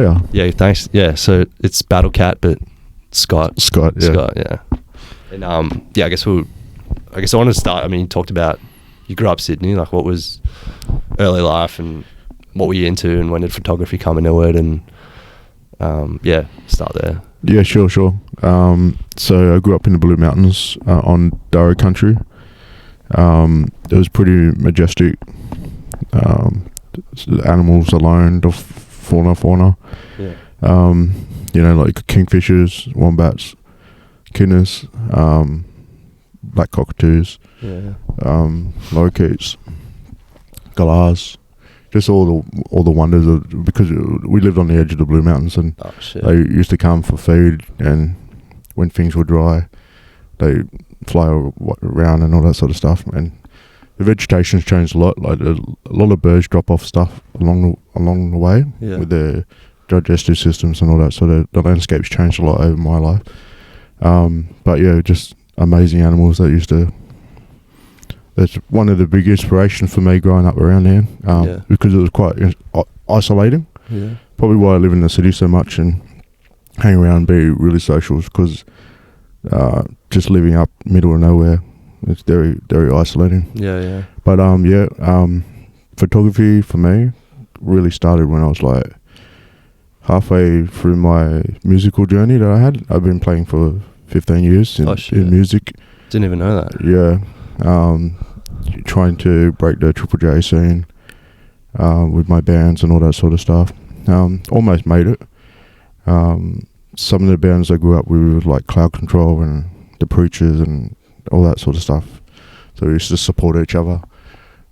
ya? Yeah, thanks. Yeah, so it's Battle Cat, but Scott. Yeah. And I guess I wanted to start. I mean, you talked about you grew up Sydney. Like, what was early life, and what were you into, and when did photography come into it? And start there. Yeah, sure. So I grew up in the Blue Mountains on Darrow country. It was pretty majestic. The animals alone, the fauna. Yeah. Like kingfishers, wombats, echidnas, black cockatoos, lorikeets, galahs, just all the wonders of, because we lived on the edge of the Blue Mountains, and they used to come for food, and when things were dry, they fly around and all that sort of stuff. And the vegetation's changed a lot. Like a lot of birds drop off stuff along the way with their digestive systems and all that. So the landscape's changed a lot over my life. But yeah, just amazing animals that used to. That's one of the big inspirations for me growing up around there, because it was quite isolating. Yeah. Probably why I live in the city so much and hang around and be really social, because just living up middle of nowhere, it's very, very isolating. Yeah. But photography for me really started when I was like halfway through my musical journey that I had. I've been playing for 15 years in music. Didn't even know that. Yeah. Trying to break the Triple J scene with my bands and all that sort of stuff. Almost made it. Some of the bands I grew up with, like Cloud Control and The Preachers and all that sort of stuff. So we used to support each other.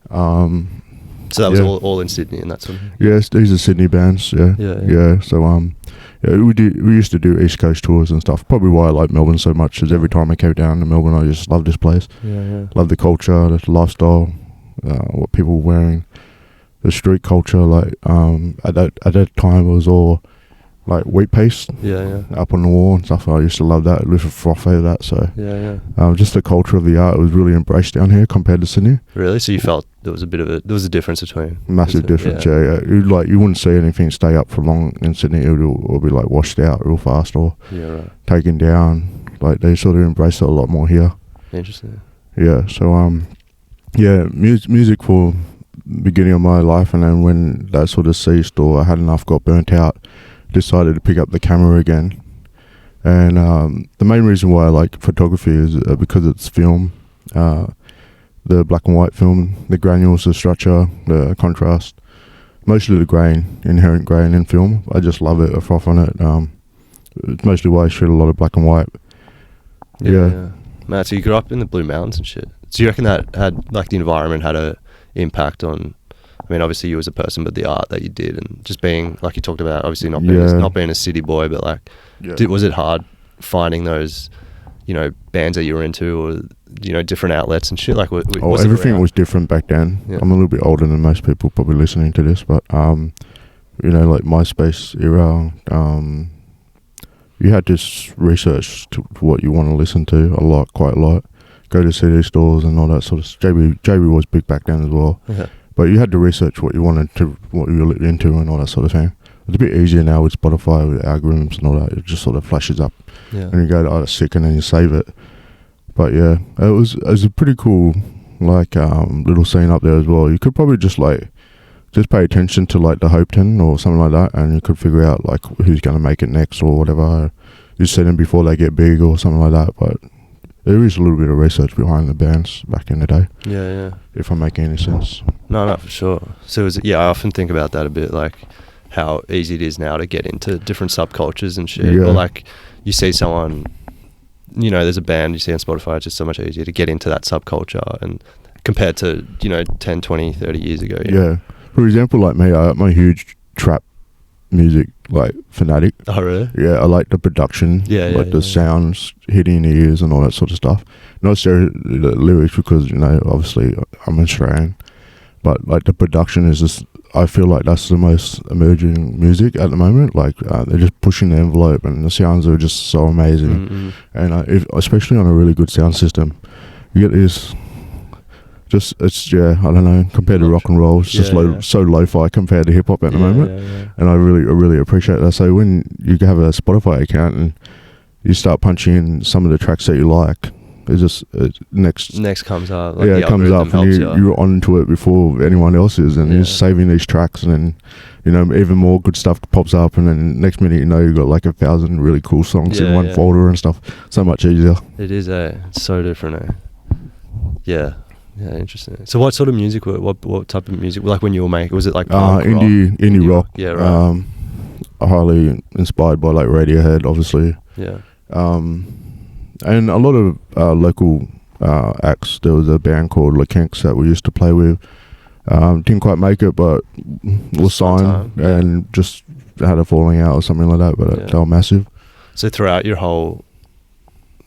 So that was all in Sydney and that sort of thing? Yes, these are Sydney bands, yeah. So we used to do East Coast tours and stuff. Probably why I like Melbourne so much is every time I came down to Melbourne, I just loved this place. Yeah. Love the culture, the lifestyle, what people were wearing, the street culture. Like at that time, it was all like wheat paste, up on the wall and stuff. I used to love that. I lived with froth over that. So just the culture of the art was really embraced down here compared to Sydney. Really? So you felt there was a difference between? Massive difference. Yeah. You wouldn't see anything stay up for long in Sydney. It would be like washed out real fast or taken down. Like they sort of embrace it a lot more here. Interesting. Yeah. So music for beginning of my life, and then when that sort of ceased or I had enough, got burnt out, decided to pick up the camera again. And the main reason why I like photography is because it's film, the black and white film, the granules, the structure, the contrast, mostly the inherent grain in film. I just love it, I froth on it. It's mostly why I shoot a lot of black and white. Yeah. Matt, so you grew up in the Blue Mountains and shit. So you reckon that had, like, the environment had a impact on, I mean, obviously you as a person, but the art that you did, and just being, like you talked about, obviously not being a city boy, but like, was it hard finding those, bands that you were into, or, different outlets and shit? Like, everything was different back then. Yeah. I'm a little bit older than most people probably listening to this, but, like MySpace era, you had to research to what you want to listen to quite a lot. Go to CD stores and all that sort of stuff. JB was big back then as well. Yeah. But you had to research what you wanted to, what you were into and all that sort of thing. It's a bit easier now with Spotify, with algorithms and all that. It just sort of flashes up. Yeah. And you go, oh, that's sick, and then you save it. But yeah, it was a pretty cool, like, little scene up there as well. You could probably just pay attention to, like, the Hopeton or something like that, and you could figure out, like, who's going to make it next or whatever. You see them before they get big or something like that. But there is a little bit of research behind the bands back in the day. Yeah. If I'm making any sense. No, for sure. So I often think about that a bit, like how easy it is now to get into different subcultures and shit. Yeah. Or like you see someone, there's a band you see on Spotify, it's just so much easier to get into that subculture, and compared to, 10, 20, 30 years ago. Yeah. For example, like me, I'm a huge trap music, like, fanatic. Oh, really? Yeah, I like the production, the sounds hitting the ears and all that sort of stuff. Not necessarily the lyrics, because, obviously I'm Australian, but, like, the production is just, I feel like that's the most emerging music at the moment. Like, they're just pushing the envelope, and the sounds are just so amazing. Mm-hmm. And especially on a really good sound system, you get this it's I don't know, compared to rock and roll, it's just so lo-fi compared to hip hop at the moment, and I really appreciate that. So when you have a Spotify account and you start punching in some of the tracks that you like, it's just next comes up. Like it comes up, and you're onto it before anyone else is, and you're saving these tracks, and then even more good stuff pops up, and then next minute you've got like 1,000 really cool songs in one folder and stuff. So much easier. It is it's so different. Yeah, interesting. So what sort of music? What type of music? Like when you were making, was it like punk, indie rock? Yeah, right. Highly inspired by like Radiohead, obviously. Yeah. And a lot of local acts. There was a band called Le Kinks that we used to play with. Didn't quite make it, but was signed and just had a falling out or something like that. But they were massive. So throughout your whole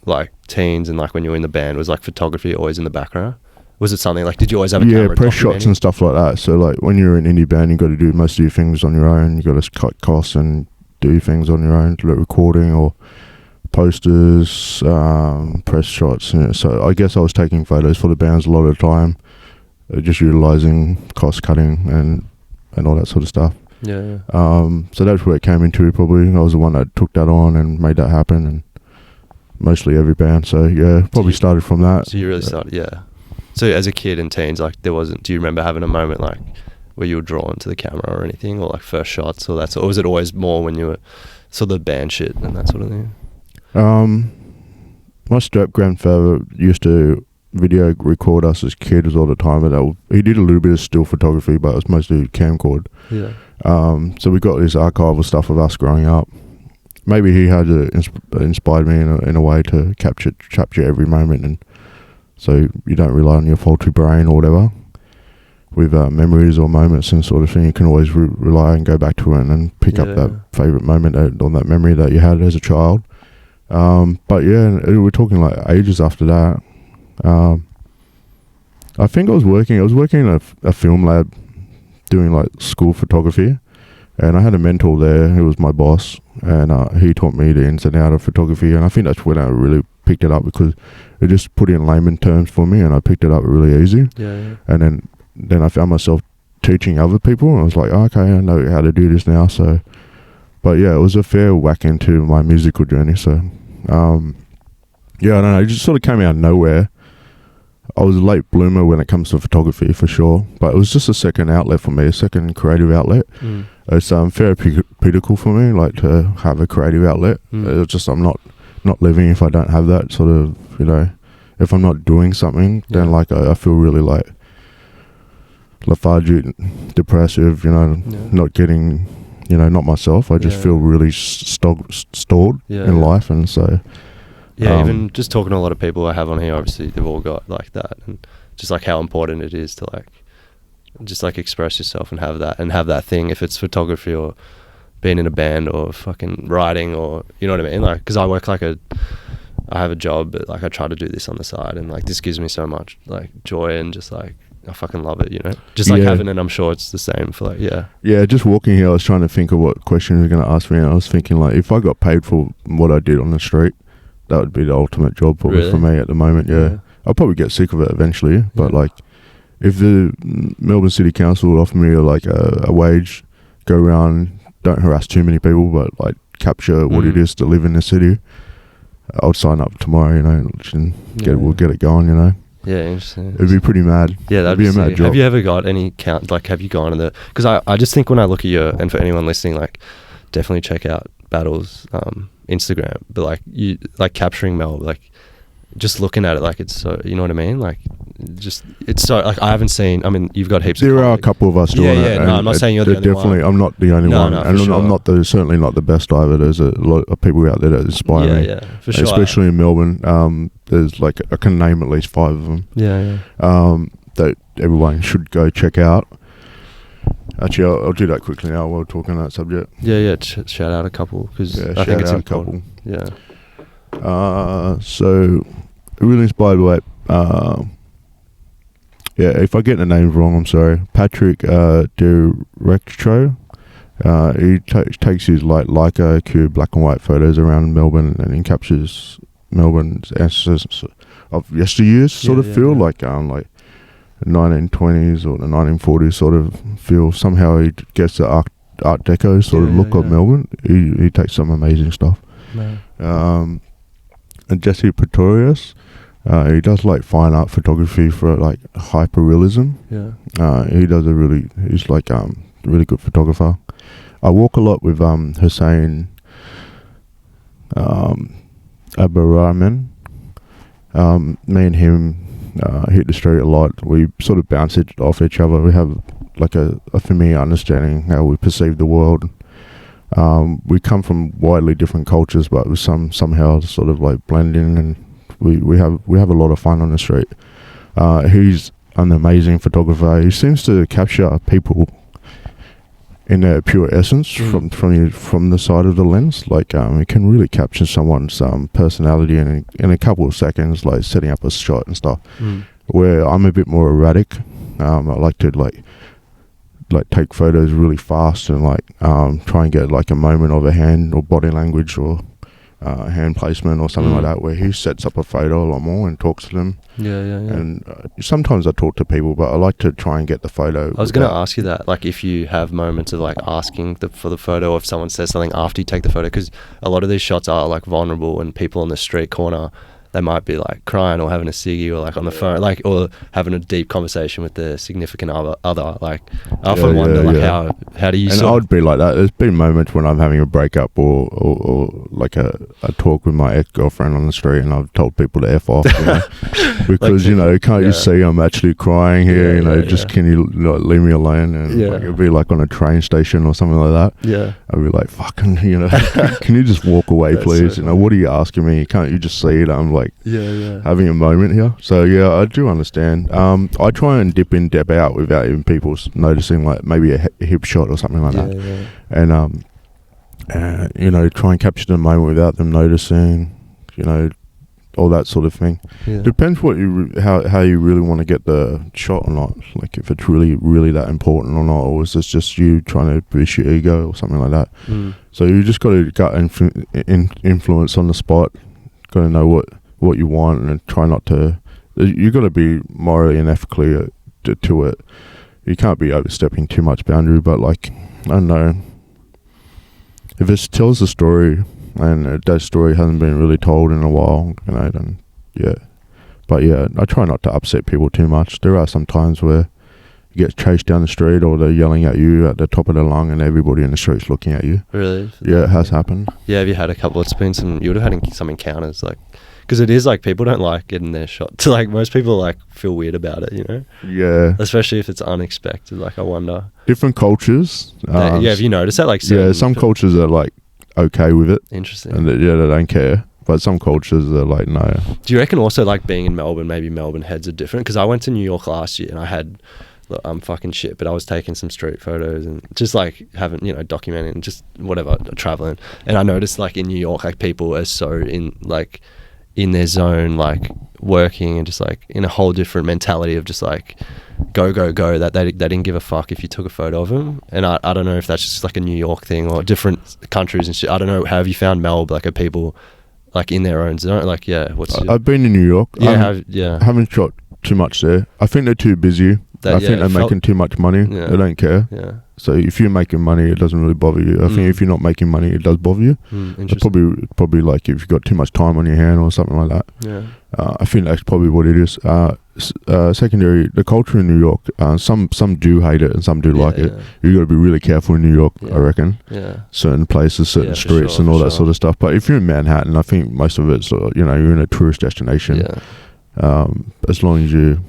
like teens and like when you were in the band, was like photography always in the background? Was it something like, did you always have a camera? Yeah, press shots and stuff like that. So like when you're an indie band, you got to do most of your things on your own. You got to cut costs and do things on your own, like recording or posters, press shots. So I guess I was taking photos for the bands a lot of the time, just utilizing cost cutting and all that sort of stuff. Yeah. So that's where it came into. Probably I was the one that took that on and made that happen, and mostly every band. So yeah, probably started from that. So you really started, yeah. So as a kid and teens, like do you remember having a moment like where you were drawn to the camera or anything, or like first shots or that sort, or was it always more when you were sort of band shit and that sort of thing? My step grandfather used to video record us as kids all the time, and he did a little bit of still photography, but it was mostly camcord. Yeah. So we got this archival stuff of us growing up. Maybe he had inspired me in a way to capture every moment, and so you don't rely on your faulty brain or whatever. With memories or moments and sort of thing, you can always rely and go back to it and pick up that favourite moment or that memory that you had as a child. But yeah, we're talking like ages after that. I think I was working in a film lab doing like school photography, and I had a mentor there who was my boss, and he taught me the ins and outs of photography, and I think that's when I really picked it up, because it just put in layman terms for me, and I picked it up really easy. And then I found myself teaching other people, and I was like, okay, I know how to do this now. So but yeah, it was a fair whack into my musical journey. So yeah, I don't know, it just sort of came out of nowhere. I was a late bloomer when it comes to photography, for sure, but it was just a second outlet for me, a second creative outlet. It's therapeutical for me, like to have a creative outlet. It's just I'm not living if I don't have that sort of, if I'm not doing something, then like I feel really like lethargic, depressive, not getting, not myself. I just feel really stalled in life, and so even just talking to a lot of people I have on here, obviously they've all got like that, and just like how important it is to like just like express yourself and have that thing, if it's photography or being in a band or fucking writing, or you know what I mean, like, because I work I have a job, but like I try to do this on the side, and like this gives me so much like joy, and just like I fucking love it, just like having it. I'm sure it's the same for like just walking here, I was trying to think of what question you were going to ask me, and I was thinking like, if I got paid for what I did on the street, that would be the ultimate job probably for me at the moment. I'll probably get sick of it eventually, but like if the Melbourne City Council would offer me like a wage, go around, don't harass too many people, but like capture what it is to live in the city, I'll sign up tomorrow, and we'll get it going, Yeah, interesting. It'd be pretty mad. Yeah, that'd be a mad job. Have you ever got any have you gone to the, because I just think when I look at your, and for anyone listening, like definitely check out Battle's Instagram, but like you like capturing Mel, like just looking at it, like it's so, you know what I mean, like just it's so like I haven't seen, I mean you've got heaps there are a couple of us doing it. No, I'm not saying you're the only definitely one. I'm not the only one, and sure. I'm not certainly not the best either. There's a lot of people out there that inspire me, for sure, especially in Melbourne. There's like, I can name at least 5 of them that everyone should go check out. Actually, I'll do that quickly now while we're talking on that subject. Shout out a couple, because I think it's important. So really inspired by if I get the names wrong, I'm sorry. Patrick Directro. He takes his like Leica Q black and white photos around Melbourne, and he captures Melbourne's essence of yesteryears, sort of feel like 1920s or the 1940s sort of feel. Somehow he gets the Art Deco sort of look of Melbourne. He takes some amazing stuff. And Jesse Pretorius, he does like fine art photography for like hyperrealism. He's like really good photographer. I walk a lot with Hussein Abdurrahman. Me and him hit the street a lot. We sort of bounce it off each other. We have like a familiar understanding how we perceive the world. We come from widely different cultures, but we somehow sort of like blend in, and we have a lot of fun on the street. He's an amazing photographer. He seems to capture people in their pure essence from the side of the lens. Like it can really capture someone's personality in a couple of seconds, like setting up a shot and stuff. Where I'm a bit more erratic. I like to like take photos really fast and like try and get like a moment of a hand or body language or hand placement or something like that, where he sets up a photo a lot more and talks to them. And sometimes I talk to people, but I like to try and get the photo. I was going to ask you that, like if you have moments of like asking for the photo, or if someone says something after you take the photo, because a lot of these shots are like vulnerable, and people on the street corner, they might be like crying or having a ciggy or like on the phone, like, or having a deep conversation with their significant other. Like I often wonder like how do you? And I would be like that. There's been moments when I'm having a breakup or like a talk with my ex-girlfriend on the street, and I've told people to F off, because like, can't you see I'm actually crying here? Can you like, leave me alone? And like, it'd be like on a train station or something like that. I'd be like, fucking, can you just walk away, please? So what are you asking me? Can't you just see it? I'm like having a moment here. So I do understand. I try and dip in, dip out without even people noticing, like maybe a hip shot or something like that. And try and capture the moment without them noticing, all that sort of thing. Depends what how you really want to get the shot or not, like if it's really that important or not, or is this just you trying to boost your ego or something like that. So you just got to gut influence on the spot. Got to know what you want, and try not to. You got to be morally and ethically to it. You can't be overstepping too much boundary, but like, I don't know, if it tells a story and that story hasn't been really told in a while, then but I try not to upset people too much. There are some times where you get chased down the street, or they're yelling at you at the top of the lung, and everybody in the street's looking at you. Really? Yeah, it has happened. Yeah, have you had a couple? It's been you would have had some encounters, like, because it is like people don't like getting their shot. Like most people like feel weird about it, Yeah. Especially if it's unexpected. Like I wonder. Different cultures. Have you noticed that? Like some cultures are like okay with it. Interesting. And they don't care. But some cultures are like, no. Do you reckon also like being in Melbourne, maybe Melbourne heads are different? Because I went to New York last year and I had, I'm fucking shit, but I was taking some street photos and just like having, documenting and just whatever, traveling. And I noticed like in New York, like people are so in their zone, like working and just like in a whole different mentality of just like go, that they didn't give a fuck if you took a photo of them. And I don't know if that's just like a New York thing or different countries and shit. I don't know. How have you found Melbourne? Like, are people like in their own zone? Like, I've been in New York. I haven't shot too much there. I think they're too busy. I think they're making too much money. They don't care. So if you're making money, it doesn't really bother you. I think if you're not making money, it does bother you. It's probably like if you've got too much time on your hand or something like that. I think that's probably what it is. Secondary, the culture in New York, some do hate it and some do like it. You got to be really careful in New York, I reckon. Certain places, certain streets, and all that sort of stuff. But if you're in Manhattan, I think most of it's you're in a tourist destination. As long as you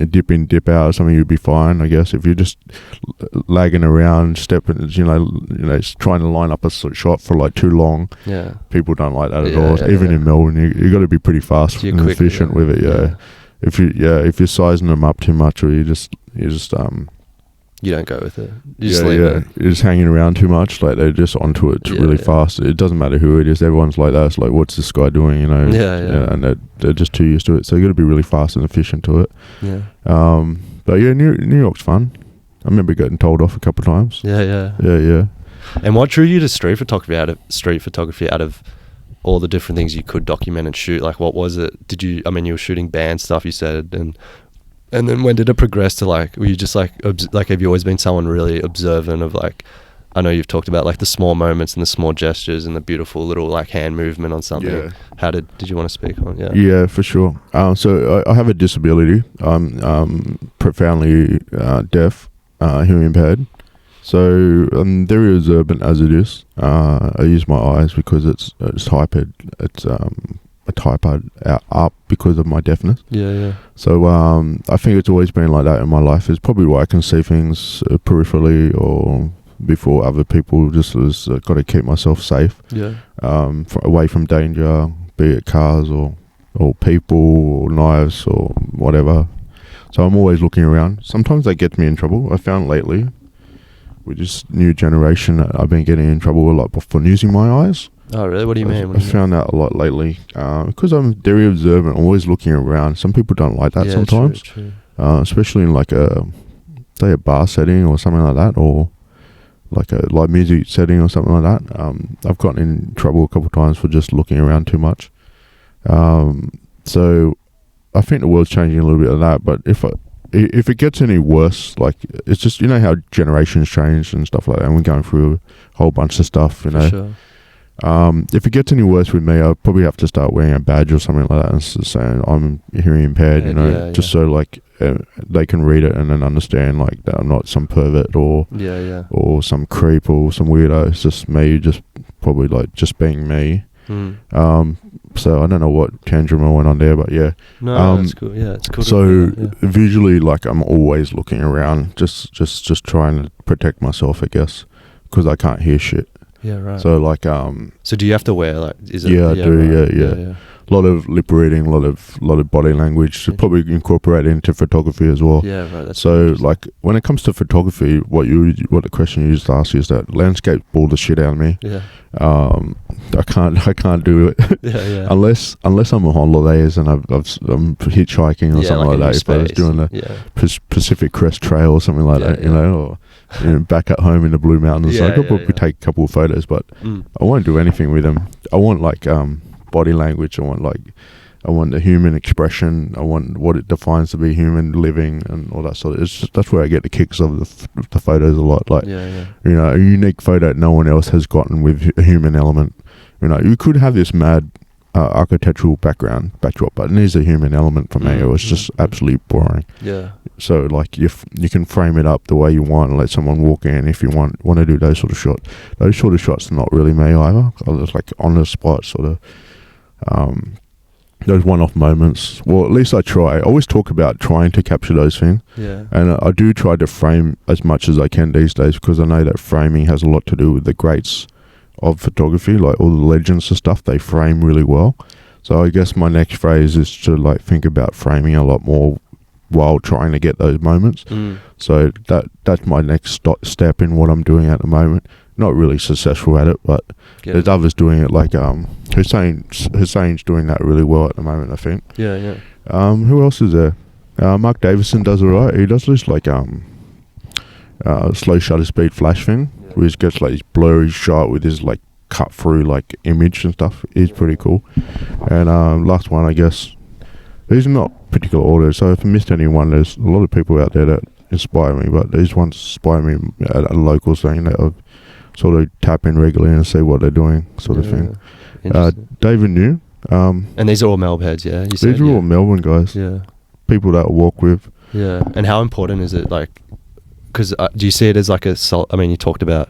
dip in, dip out or something, you'd be fine, I guess. If you're just lagging around, stepping, trying to line up a shot for like too long, people don't like that at all. Even in Melbourne, you got to be pretty fast and efficient with it. If you're sizing them up too much, or you just you don't go with it. You just leave it. You're just hanging around too much. Like they're just onto it really fast. It doesn't matter who it is. Everyone's like that. It's like, what's this guy doing? And they're just too used to it. So you got to be really fast and efficient to it. But New York's fun. I remember getting told off a couple of times. Yeah. And what drew you to street photography out of all the different things you could document and shoot? Like, what was it? You were shooting band stuff, you said, and And then when did it progress to like, were you just like, have you always been someone really observant of like, I know you've talked about like the small moments and the small gestures and the beautiful little like hand movement on something. Yeah. How did you want to speak on? Yeah. Yeah, for sure. So I have a disability. I'm profoundly deaf, hearing impaired. So very observant as it is. I use my eyes because it's hyper. It's a type up because of my deafness. Yeah. So I think it's always been like that in my life. It's probably why I can see things peripherally or before other people. Just as got to keep myself safe. Yeah. Away from danger, be it cars or people or knives or whatever. So I'm always looking around. Sometimes that gets me in trouble. I found lately with this new generation that I've been getting in trouble a lot for using my eyes. Oh, really? What do you mean? I found that a lot lately because I'm very observant, always looking around. Some people don't like that sometimes, true. Especially in like a bar setting or something like that, or like a live music setting or something like that. I've gotten in trouble a couple of times for just looking around too much. So I think the world's changing a little bit of that. But if it gets any worse, like it's just, you know how generations change and stuff like that, and we're going through a whole bunch of stuff, you know. Sure. If it gets any worse with me, I'll probably have to start wearing a badge or something like that and saying I'm hearing impaired, you know, just so like they can read it and then understand like that I'm not some pervert or some creep or some weirdo. It's just me, just probably like just being me. So I don't know what tangent I went on there, but yeah. No, that's cool. Yeah, it's cool. So visually, like I'm always looking around, just trying to protect myself, I guess, because I can't hear shit. Yeah, right. So like So do you have to wear like? Is it? Yeah, I do. Right. Yeah. A lot of lip reading, a lot of body language. Should probably incorporate into photography as well. Yeah, right. That's so like when it comes to photography, what the question you just asked is that landscape bore the shit out of me. Yeah. I can't do it. Yeah. unless I'm on holidays and I'm hitchhiking or something like that. If I was doing the Pacific Crest Trail or something like that, you know, or back at home in the Blue Mountains, so I could probably take a couple of photos, but I won't do anything with them. I want like body language. I want the human expression. I want what it defines to be human living and all that sort of. That's where I get the kicks of the photos a lot. Like, you know, a unique photo that no one else has gotten with a human element. You know, you could have this mad architectural backdrop, but it needs a human element for me. It was just absolutely boring. Yeah. So like you can frame it up the way you want and let someone walk in if you want to do those sort of shots. Those sort of shots are not really me either. I was like on the spot sort of. Those one-off moments. Well, at least I try. I always talk about trying to capture those things. Yeah. And I do try to frame as much as I can these days because I know that framing has a lot to do with the greats of photography, like all the legends and stuff. They frame really well. So I guess my next phase is to like think about framing a lot more while trying to get those moments. So that's my next step in what I'm doing at the moment. Not really successful at it, but there's others doing it. Like Hussein's doing that really well at the moment, I think. Yeah. Who else is there? Mark Davison does it right. He does this like slow shutter speed flash thing, where he gets like this blurry shot with his like cut through like image and stuff. He's pretty cool. And last one, I guess. These are not particular order, so if I missed anyone, there's a lot of people out there that inspire me, but these ones inspire me at a local thing that I've sort of tap in regularly and see what they're doing, sort of thing. David New. And these are all Melb heads, yeah? These are all Melbourne guys. Yeah. People that I walk with. Yeah. And how important is it, like, because do you see it as like I mean, you talked about,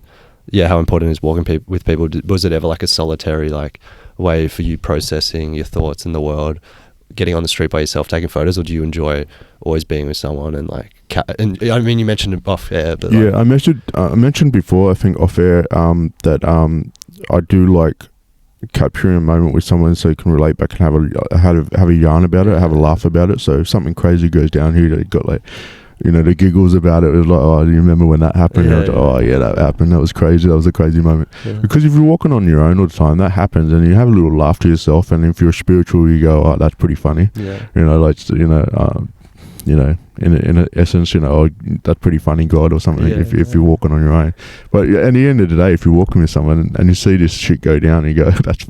how important is walking with people. Was it ever like a solitary, like, way for you processing your thoughts in the world, getting on the street by yourself, taking photos, or do you enjoy always being with someone and like, and I mean, you mentioned it off air, but I mentioned before, I think off air, that I do like capturing a moment with someone so you can relate back and have a yarn about it, have a laugh about it. So if something crazy goes down here, you got like, you know, the giggles about it. It was like, oh, do you remember when that happened? Oh yeah, that happened. That was crazy. That was a crazy moment. Because if you're walking on your own all the time, that happens, and you have a little laugh to yourself. And if you're spiritual, you go, oh, that's pretty funny. You know, like in essence, you know, oh, that's pretty funny, God, or something. If you're walking on your own, but at the end of the day, if you're walking with someone and you see this shit go down, you go, that's,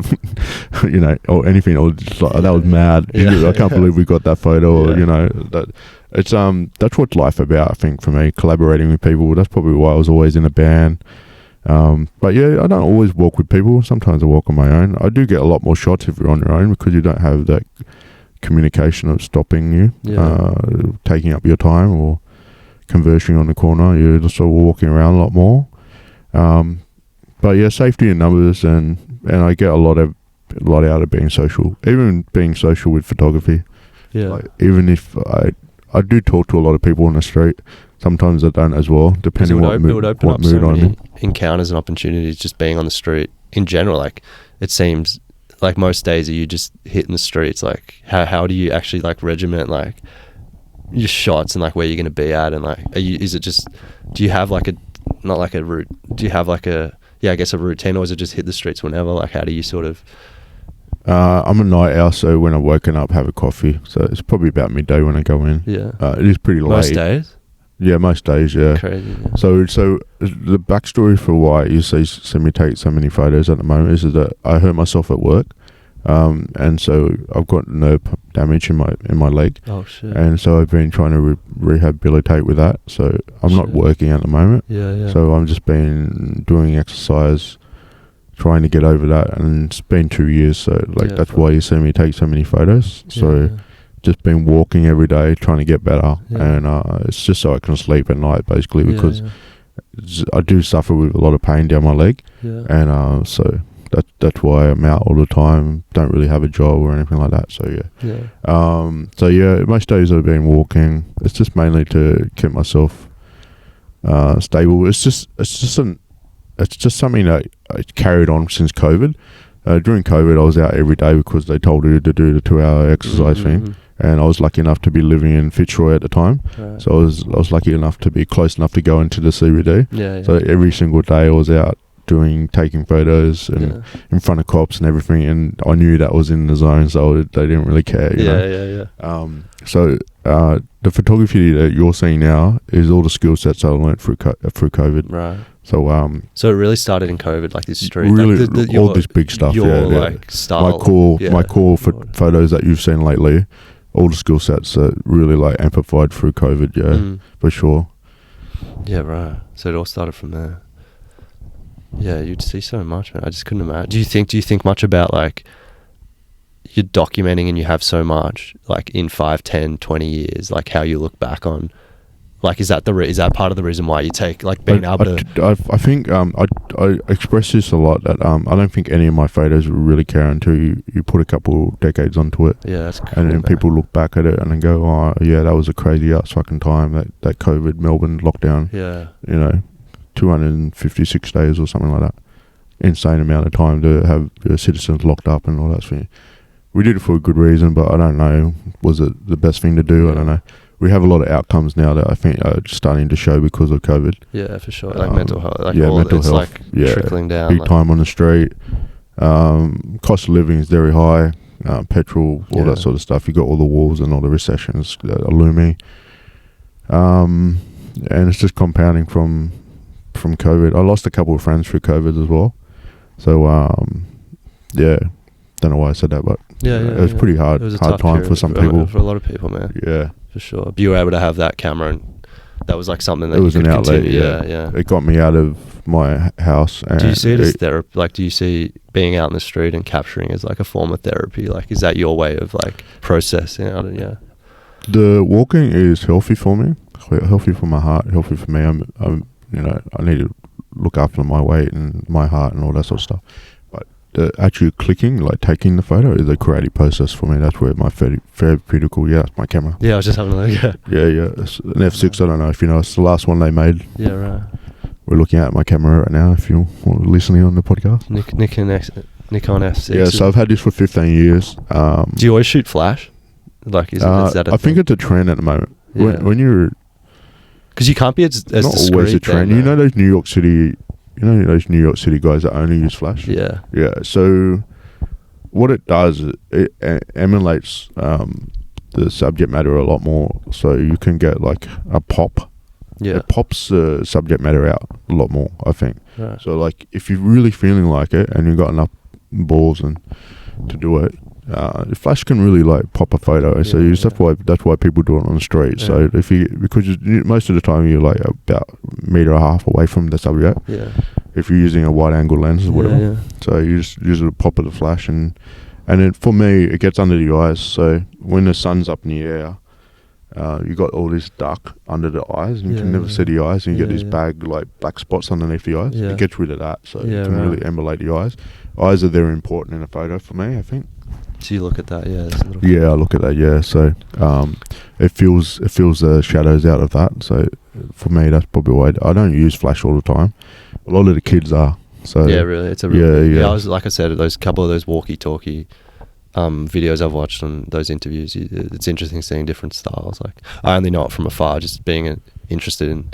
you know, or anything, or just like, that was mad. I can't believe we got that photo, or you know, that it's that's what life about, I think, for me, collaborating with people. That's probably why I was always in a band. But yeah, I don't always walk with people. Sometimes I walk on my own. I do get a lot more shots if you're on your own, because you don't have that communication of stopping you, taking up your time, or conversing on the corner. You're just sort of walking around a lot more. But yeah, safety in numbers, and I get a lot out of being social, even being social with photography. Yeah. Like, even if I do talk to a lot of people on the street, sometimes I don't as well, depending what mood I'm in. Encounters and opportunities just being on the street in general. Like, it seems like most days are you just hitting the streets. Like, how do you actually like regiment like your shots and like where you're going to be at, and like do you have like a routine, or is it just hit the streets whenever? Like, how do you sort of... I'm a night owl, so when I'm woken up, have a coffee. So it's probably about midday when I go in. Yeah. It is pretty late. Most days? Yeah, most days, yeah. Crazy, yeah. So the backstory for why you see me take so many photos at the moment is that I hurt myself at work. And so I've got nerve damage in my leg. Oh, shit. And so I've been trying to rehabilitate with that. So I'm not working at the moment. Yeah. So I'm just been doing exercise, trying to get over that, and it's been 2 years. So that's why you see me take so many photos. So just been walking every day, trying to get better, and it's just so I can sleep at night, basically, because I do suffer with a lot of pain down my leg, and so that's why I'm out all the time. Don't really have a job or anything like that. So most days I've been walking. It's just mainly to keep myself stable. It's just something that I carried on since COVID. During COVID, I was out every day because they told you to do the 2-hour exercise thing. And I was lucky enough to be living in Fitzroy at the time. Right. So I was lucky enough to be close enough to go into the CBD. So every single day I was out taking photos and in front of cops and everything, and I knew that was in the zone, so they didn't really care. You know? So the photography that you're seeing now is all the skill sets I learned through COVID. Right. So so it really started in COVID, like this street, really, like all this big stuff. Like style. My core photos that you've seen lately, all the skill sets are really like amplified through COVID. For sure. Yeah, right. So it all started from there. Yeah, you'd see so much, man. I just couldn't imagine. Do you think much about like you're documenting and you have so much like in 5, 10, 20 years, like how you look back on, like is that part of the reason why you take like being able to... I think I express this a lot, that I don't think any of my photos will really care until you put a couple decades onto it. Yeah, that's cool. And then people look back at it and then go, oh yeah, that was a crazy ass fucking time, that COVID Melbourne lockdown. Yeah. You know, 256 days or something like that. Insane amount of time to have citizens locked up and all that thing. We did it for a good reason, but I don't know, was it the best thing to do? I don't know. We have a lot of outcomes now that I think are starting to show because of COVID. Yeah, for sure. Like mental health. Like mental health. Like trickling down. Big time on the street. Cost of living is very high. Petrol, all that sort of stuff. You got all the wars and all the recessions that are looming. And it's just compounding from COVID. I lost a couple of friends through COVID as well. So, don't know why I said that, but it was pretty hard. It was a hard time for some people. For a lot of people, man. Yeah. For sure. But you were able to have that camera, and that was like something that it was you could an outlet. continue. Yeah. It got me out of my house. And do you see it as therapy? Like, do you see being out in the street and capturing as like a form of therapy? Like, is that your way of like processing? The walking is healthy for me, healthy for my heart, healthy for me. I'm I need to look after my weight and my heart and all that sort of stuff. But actually clicking, like taking the photo, is a creative process for me. That's where my therapeutical, that's my camera. Yeah, I was just having a look. Yeah. It's an F6, I don't know if you know, it's the last one they made. Yeah, right. We're looking at my camera right now if you're listening on the podcast. Nikon F6. Yeah, so I've had this for 15 years. Do you always shoot flash? Like, is that I think it's a trend at the moment. Yeah. When you're... Because you can't be as not discreet. Always a trend. You know those New York City guys that only use flash? Yeah. Yeah. So what it does, it emulates the subject matter a lot more. So you can get like a pop. Yeah. It pops the subject matter out a lot more, I think. Right. So like if you're really feeling like it and you've got enough balls and to do it, flash can really like pop a photo. So that's why people do it on the street. Yeah. So because most of the time you're like about a metre and a half away from the subject. Yeah. If you're using a wide angle lens or whatever. Yeah. So you just use a pop of the flash, and then for me it gets under the eyes. So when the sun's up in the air, you got all this dark under the eyes, and you can never see the eyes, and you get these like black spots underneath the eyes. It gets rid of that, so you can really emulate the eyes. Eyes are very important in a photo for me, I think. So you look at that, I look at that, So it fills the shadows out of that. So for me, that's probably why I don't use flash all the time. A lot of the kids are. So yeah, really, it's a really I was, like I said, those couple of those walkie-talkie videos I've watched on those interviews. It's interesting seeing different styles. Like I only know it from afar, just being interested in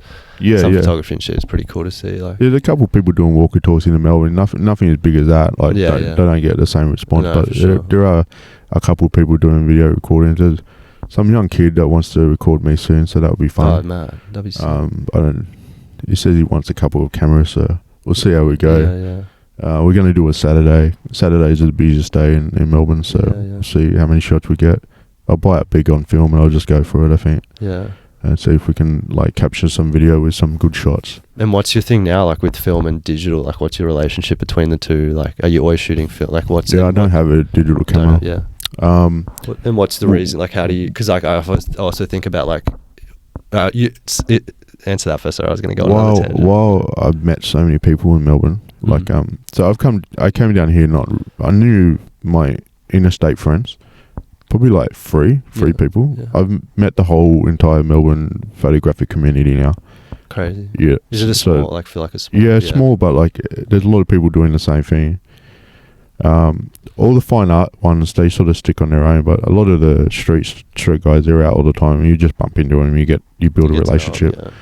some photography and shit. It's pretty cool to see. Like there's a couple of people doing walkie-talkies in Melbourne. Nothing as big as that. Like they don't get the same response. No, but there are a couple of people doing video recordings. There's some young kid that wants to record me soon, so that would be fun. Oh man, that'd be sick. He says he wants a couple of cameras, so we'll see how we go. We're going to do a Saturday. Saturdays is the busiest day in Melbourne, so we'll see how many shots we get. I'll buy it big on film and I'll just go for it, I think. Yeah. And see if we can like capture some video with some good shots. And what's your thing now, like with film and digital? Like what's your relationship between the two? Like are you always shooting film? Like what's I don't have a digital camera. And what's the reason? Like how do you, because like I also think about like, answer that first. Sorry, I was going to go on another tangent. Well, I've met so many people in Melbourne. Like so I came down here. I knew my interstate friends, probably like three people. Yeah. I've met the whole entire Melbourne photographic community now. Crazy. Yeah. Is it a small? Like feel like a small? Yeah, small, but like there's a lot of people doing the same thing. All the fine art ones, they sort of stick on their own, but a lot of the street guys, they're out all the time. And you just bump into them, you build a relationship.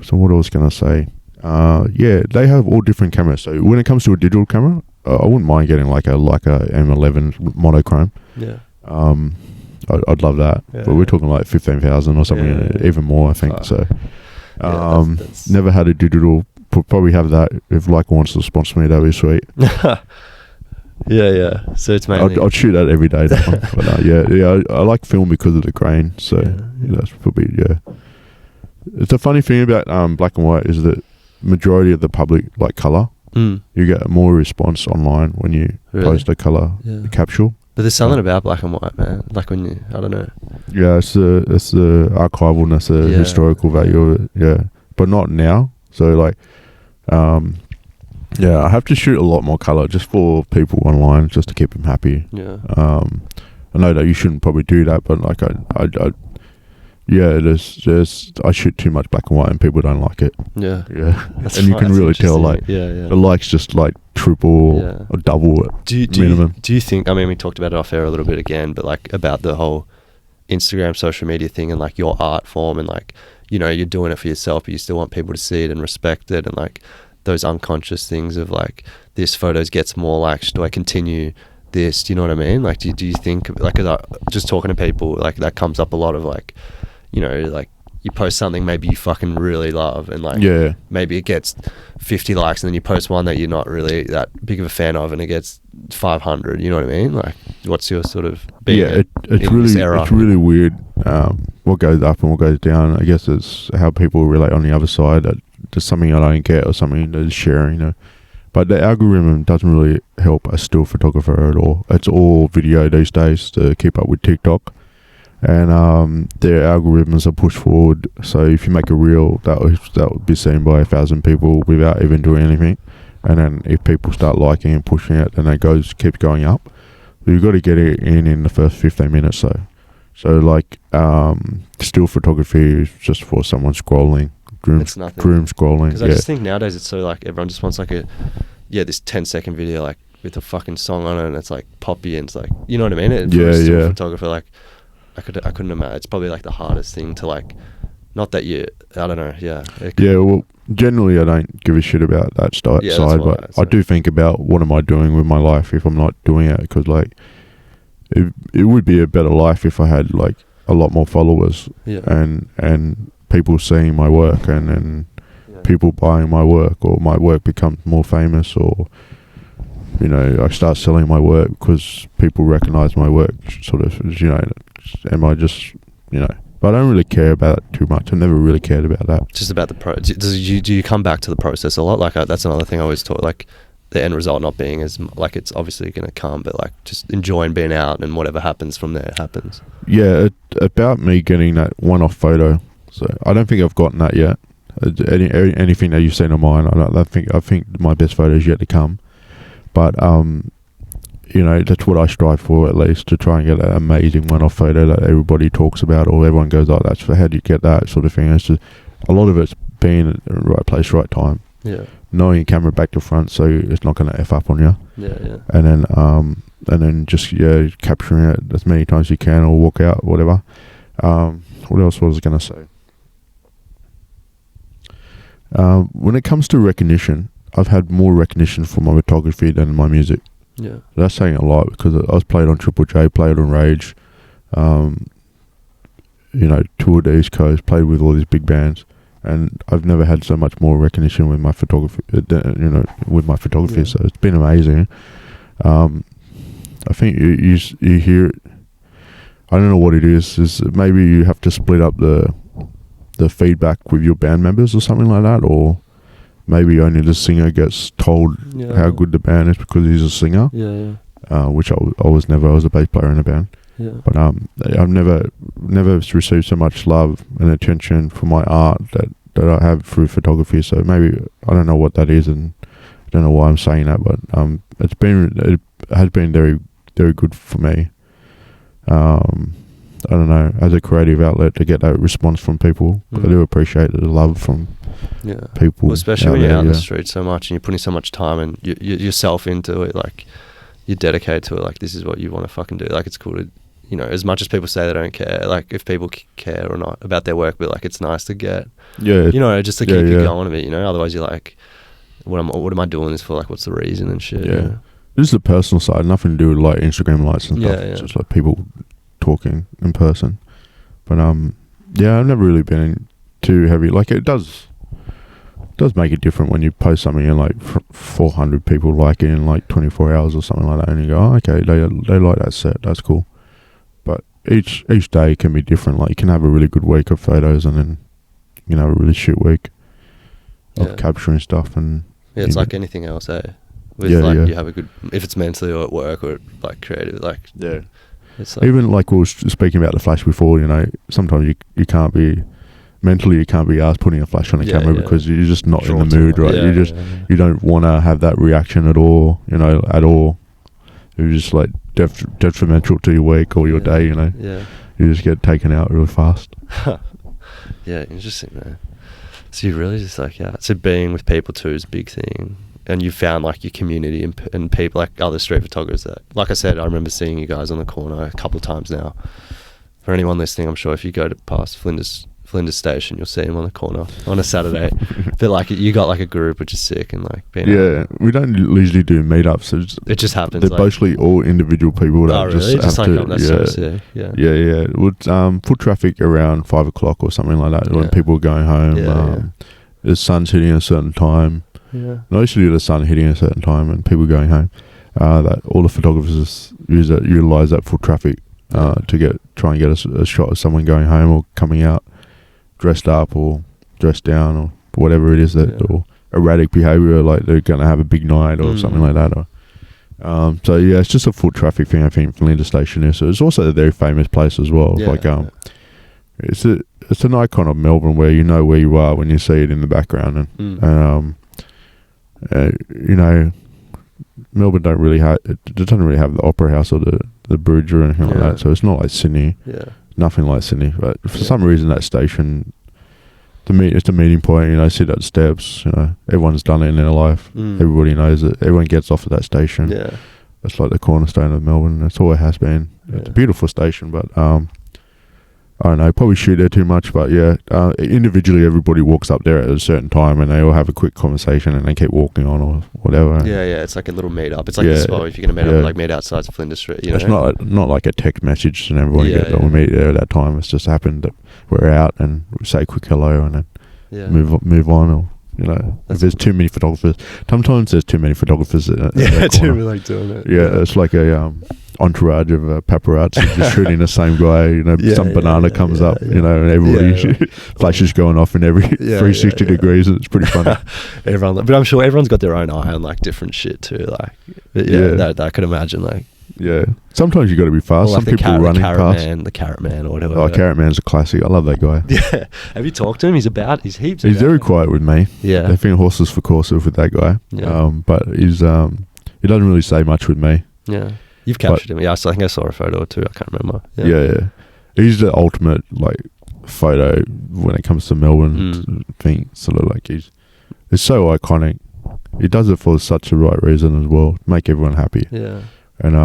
So what else can I say? They have all different cameras. So when it comes to a digital camera, I wouldn't mind getting like a M11 monochrome. Yeah. I'd love that. Yeah, but we're talking like 15,000 or something, even more, I think. So, that's never had a digital. Probably have that if Leica wants to sponsor me. That'd be sweet. Yeah. So it's mainly I'd shoot that every day. But I like film because of the grain. So that's probably It's a funny thing about black and white is that majority of the public like color. You get more response online when you post a color capsule. But there's something about black and white, man. Like when you, I don't know. Yeah, it's the archivalness, the historical value of it. Yeah, but not now. So like, I have to shoot a lot more color just for people online, just to keep them happy. Yeah. I know that you shouldn't probably do that, but like I shoot too much black and white and people don't like it. Yeah. And you can really tell like the likes just like triple or double it minimum. Do you think, I mean, we talked about it off air a little bit again, but like about the whole Instagram social media thing and like your art form and like, you know, you're doing it for yourself, but you still want people to see it and respect it, and like those unconscious things of like, this photos gets more likes, do I continue this? Do you know what I mean? Like, do you think, like, just talking to people, like that comes up a lot of like, you know, like you post something maybe you fucking really love and like maybe it gets 50 likes, and then you post one that you're not really that big of a fan of and it gets 500, you know what I mean? Like what's your sort of being it's really weird what goes up and what goes down. I guess it's how people relate on the other side. There's something I don't get or something that is sharing, you know. But the algorithm doesn't really help a still photographer at all. It's all video these days to keep up with TikTok. And their algorithms are pushed forward. So if you make a reel, that would be seen by 1,000 people without even doing anything. And then if people start liking and pushing it, then it keeps going up. So you've got to get it in the first 15 minutes. So like still photography is just for someone scrolling, groom scrolling. Because I just think nowadays it's so like everyone just wants like this 10-second video like with a fucking song on it, and it's like poppy and it's like, you know what I mean? Still photographer, like I couldn't imagine. It's probably like the hardest thing to like, not that you, I don't know. Well, generally I don't give a shit about that side, but I do think about what am I doing with my life if I'm not doing it, because like it would be a better life if I had like a lot more followers and people seeing my work and people buying my work, or my work becomes more famous, or you know, I start selling my work because people recognise my work, sort of, you know, am I just, you know, but I don't really care about it too much. I never really cared about that. Just about the do you come back to the process a lot? Like that's another thing I always talk, like the end result not being as, like, it's obviously going to come, but like just enjoying being out and whatever happens from there happens. Yeah, about me getting that one-off photo. So I don't think I've gotten that yet. Anything that you've seen of mine, I think my best photo is yet to come. But you know, that's what I strive for, at least, to try and get an amazing one-off photo that everybody talks about, or everyone goes, "Oh, that's how do you get that?" sort of thing. It's just a lot of it's being at the right place, right time. Yeah. Knowing your camera back to front, so it's not going to f up on you. Yeah, yeah. And then just capturing it as many times as you can, or walk out, whatever. What else was I going to say? When it comes to recognition, I've had more recognition for my photography than my music. Yeah. That's saying a lot, because I was played on Triple J, played on Rage, you know, toured the East Coast, played with all these big bands, and I've never had so much more recognition with my photography, you know, with my photography. Yeah. So it's been amazing. I think you hear it. I don't know what it is maybe you have to split up the feedback with your band members or something like that, or maybe only the singer gets told how good the band is because he's a singer. Yeah, yeah. Which I was never. I was a bass player in a band. Yeah. But I've never received so much love and attention for my art that I have through photography. So maybe I don't know what that is, and I don't know why I'm saying that, but it has been very, very good for me. I don't know, as a creative outlet, to get that response from people. I do appreciate the love from people. Well, especially when you're out in the street so much and you're putting so much time and yourself into it, like you dedicate to it, like this is what you want to fucking do. Like it's cool to, you know, as much as people say they don't care, like if people care or not about their work, but like it's nice to get, you know, just to keep you going a bit, you know. Otherwise you're like, what am I doing this for? Like what's the reason and shit? Yeah. You know? This is the personal side, nothing to do with like Instagram likes and stuff. Yeah. It's just like people talking in person. But I've never really been too heavy. Like it does make it different when you post something and like 400 people like it in like 24 hours or something like that, and you go, oh, okay, they like that set, that's cool. But each day can be different. Like you can have a really good week of photos, and then you can have a really shit week of capturing stuff. And it's like anything else, eh? You have a good, if it's mentally or at work or like creative, like it's like, even like we were speaking about the flash before, you know, sometimes you can't be mentally, you can't be asked putting a flash on a camera because you're just not in the mood, right? You don't want to have that reaction at all, you know, at all. You're just like detrimental to your week or your day, you know. Yeah. You just get taken out really fast. Yeah, interesting, man. So you really just like, so being with people too is a big thing. And you found like your community and people, like other street photographers that, like I said, I remember seeing you guys on the corner a couple of times now. For anyone listening, I'm sure if you go past Flinders Station, you'll see him on the corner on a Saturday. But like you got like a group, which is sick, and like being we don't usually do meetups. It just happens. They're mostly all individual people that just have to. So sick. Yeah. With foot traffic around 5 o'clock or something like that when people are going home. The sun's hitting a certain time. Yeah. Mostly the sun hitting a certain time and people going home. That all the photographers utilize that foot traffic to try and get a shot of someone going home or coming out dressed up or dressed down or whatever it is or erratic behavior, like they're going to have a big night or something like that. So it's just a foot traffic thing, I think, from Flinders Station is. So it's also a very famous place as well. It's an icon of Melbourne where you know where you are when you see it in the background, and you know, Melbourne doesn't really have the Opera House or the bridge or anything like that, so it's not like Sydney. Nothing like Sydney, but for some reason that station, it's the meeting point. You know, sit at the steps. You know, everyone's done it in their life. Everybody knows it. Everyone gets off at that station. Yeah, it's like the cornerstone of Melbourne. That's all it has been. It's a beautiful station, but I don't know, probably shoot there too much, but individually everybody walks up there at a certain time and they all have a quick conversation and they keep walking on or whatever. Yeah, it's like a little meet up. It's like the spot if you're going to meet up, like meet outside of Flinders Street. You know? It's not like a text message and everybody we meet there at that time. It's just happened that we're out and we say a quick hello and then move on or You know, if there's too many photographers. Sometimes there's too many photographers. Too many like doing it. Yeah, it's like a entourage of paparazzi just shooting the same guy. You know, some banana comes up. You know, and everybody flashes going off in every 360 degrees. It's pretty funny. But I'm sure everyone's got their own eye on like different shit too. Like, that I could imagine. Like, yeah, sometimes you got to be fast. Some people running past. The Carrot Man or whatever. Oh, Carrot Man's a classic. I love that guy. Yeah, have you talked to him? He's heaps. He's very quiet with me. Yeah, they think horses for courses with that guy. Yeah. But he doesn't really say much with me. Yeah, you've captured him. Yeah, I think I saw a photo or two. I can't remember. Yeah. He's the ultimate like photo when it comes to Melbourne thing. Sort of like it's so iconic. He does it for such a right reason as well, make everyone happy. Yeah. And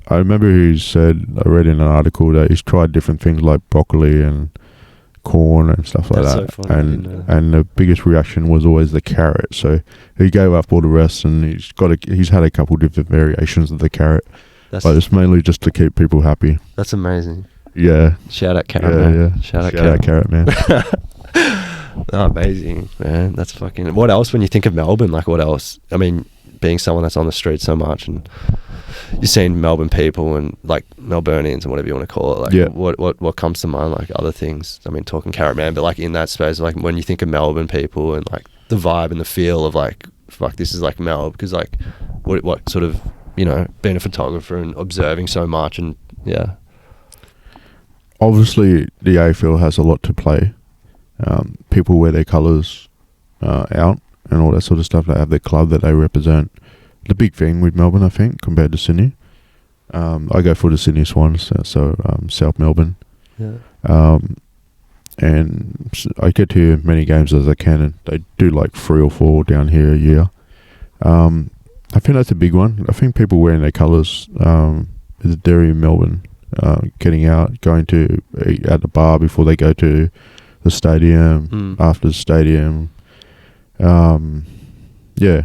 I remember he said, I read in an article that he's tried different things like broccoli and corn and stuff like that. So funny, and the biggest reaction was always the carrot. So he gave up all the rest, and he's had a couple different variations of the carrot. But it's mainly just to keep people happy. That's amazing. Yeah. Shout out Carrot Man. Yeah. Shout out Carrot Man. Oh, amazing, man. That's fucking... What else when you think of Melbourne? Like, what else? I mean, being someone that's on the street so much, and you're seeing Melbourne people and like Melburnians and whatever you want to call it. Like, what comes to mind? Like other things. I mean, talking Carrot Man, but like in that space, like when you think of Melbourne people and like the vibe and the feel of like, fuck, this is like Melbourne. Because like, what sort of, you know, being a photographer and observing so much and Obviously, the AFL has a lot to play. People wear their colours out and all that sort of stuff. They have their club that they represent. The big thing with Melbourne, I think, compared to Sydney. I go for the Sydney Swans, so South Melbourne. Yeah. And I get to as many games as I can, and they do like 3 or 4 down here a year. I think that's a big one. I think people wearing their colours is Derry in Melbourne, getting out, going to eat at the bar before they go to the stadium, after the stadium. Yeah.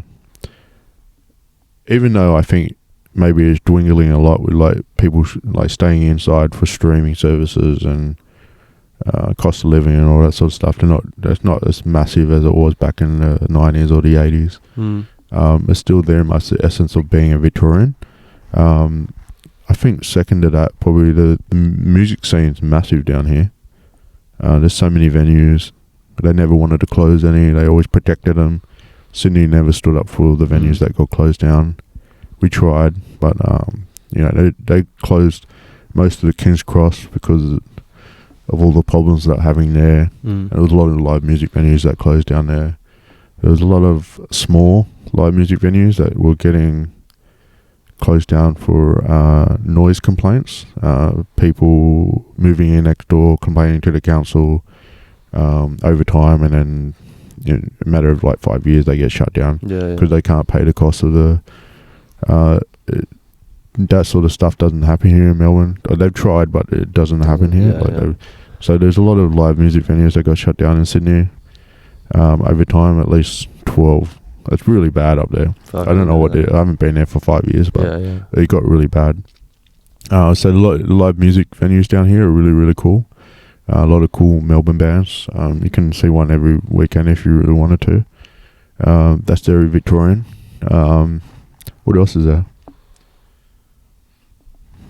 Even though I think maybe it's dwindling a lot with like people like staying inside for streaming services and cost of living and all that sort of stuff, that's not as massive as it was back in the 90s or the 80s. It's still very much the essence of being a Victorian. I think second to that, probably the music scene's massive down here. There's so many venues. They never wanted to close any. They always protected them. Sydney never stood up for the venues that got closed down. We tried, but you know, they closed most of the King's Cross because of all the problems that having there. And there was a lot of live music venues that closed down there. There was a lot of small live music venues that were getting closed down for noise complaints. People moving in next door, complaining to the council over time, and then a matter of like 5 years they get shut down because they can't pay the cost of the that sort of stuff doesn't happen here in Melbourne. They've tried, but it doesn't happen here. So there's a lot of live music venues that got shut down in Sydney over time, at least 12. It's really bad up there. I don't know what I haven't been there for 5 years, but it got really bad. So the live music venues down here are really, really cool. A lot of cool Melbourne bands. You can see one every weekend if you really wanted to. That's very Victorian. What else is there?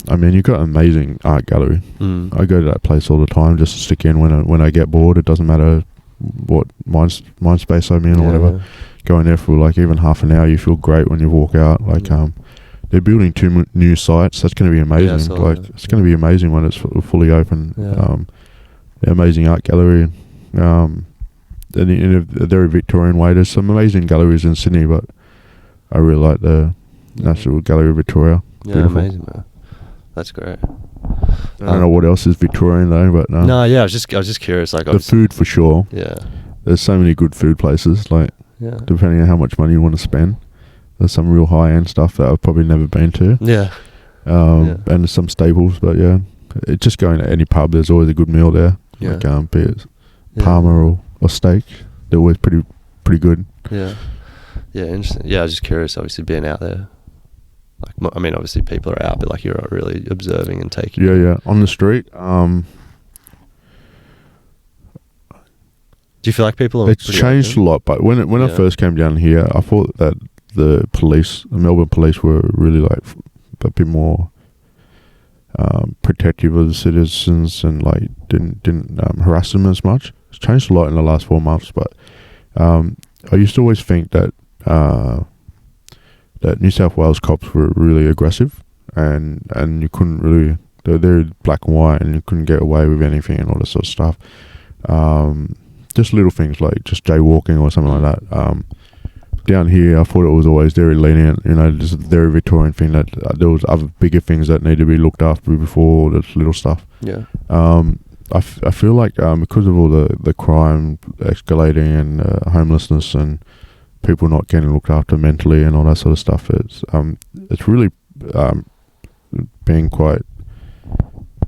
I mean, you've got an amazing art gallery. I go to that place all the time just to stick in when I get bored. It doesn't matter what mind space I'm in or whatever. Going there for like even half an hour, you feel great when you walk out. Like they're building 2 new sites. That's going to be amazing. It's going to be amazing when it's fully open. The amazing art gallery. In a very Victorian way. There's some amazing galleries in Sydney, but I really like the National Gallery of Victoria. Beautiful. Amazing, man. That's great. I don't know what else is Victorian though, but I was just curious. Like the food for sure. Yeah. There's so many good food places. Like depending on how much money you want to spend, there's some real high end stuff that I've probably never been to. And there's some staples, but it's just going to any pub. There's always a good meal there. Like be it Parma or steak. They're always pretty good. Yeah, interesting. Yeah, I was just curious. Obviously, being out there. Like, I mean, obviously people are out, but like you're really observing and taking. On the street. Do you feel like people are? It's changed a lot, but when I first came down here, I thought that the Melbourne police, were really like a bit more protective of the citizens and like didn't harass them as much. It's changed a lot in the last 4 months, but I used to always think that that New South Wales cops were really aggressive, and you couldn't really, they're black and white, and you couldn't get away with anything and all that sort of stuff. Just little things like just jaywalking or something like that. Down here, I thought it was always very lenient, just a very Victorian thing, that there was other bigger things that need to be looked after before this little stuff. Yeah. I feel like because of all the crime escalating and homelessness and people not getting looked after mentally and all that sort of stuff, it's really being quite,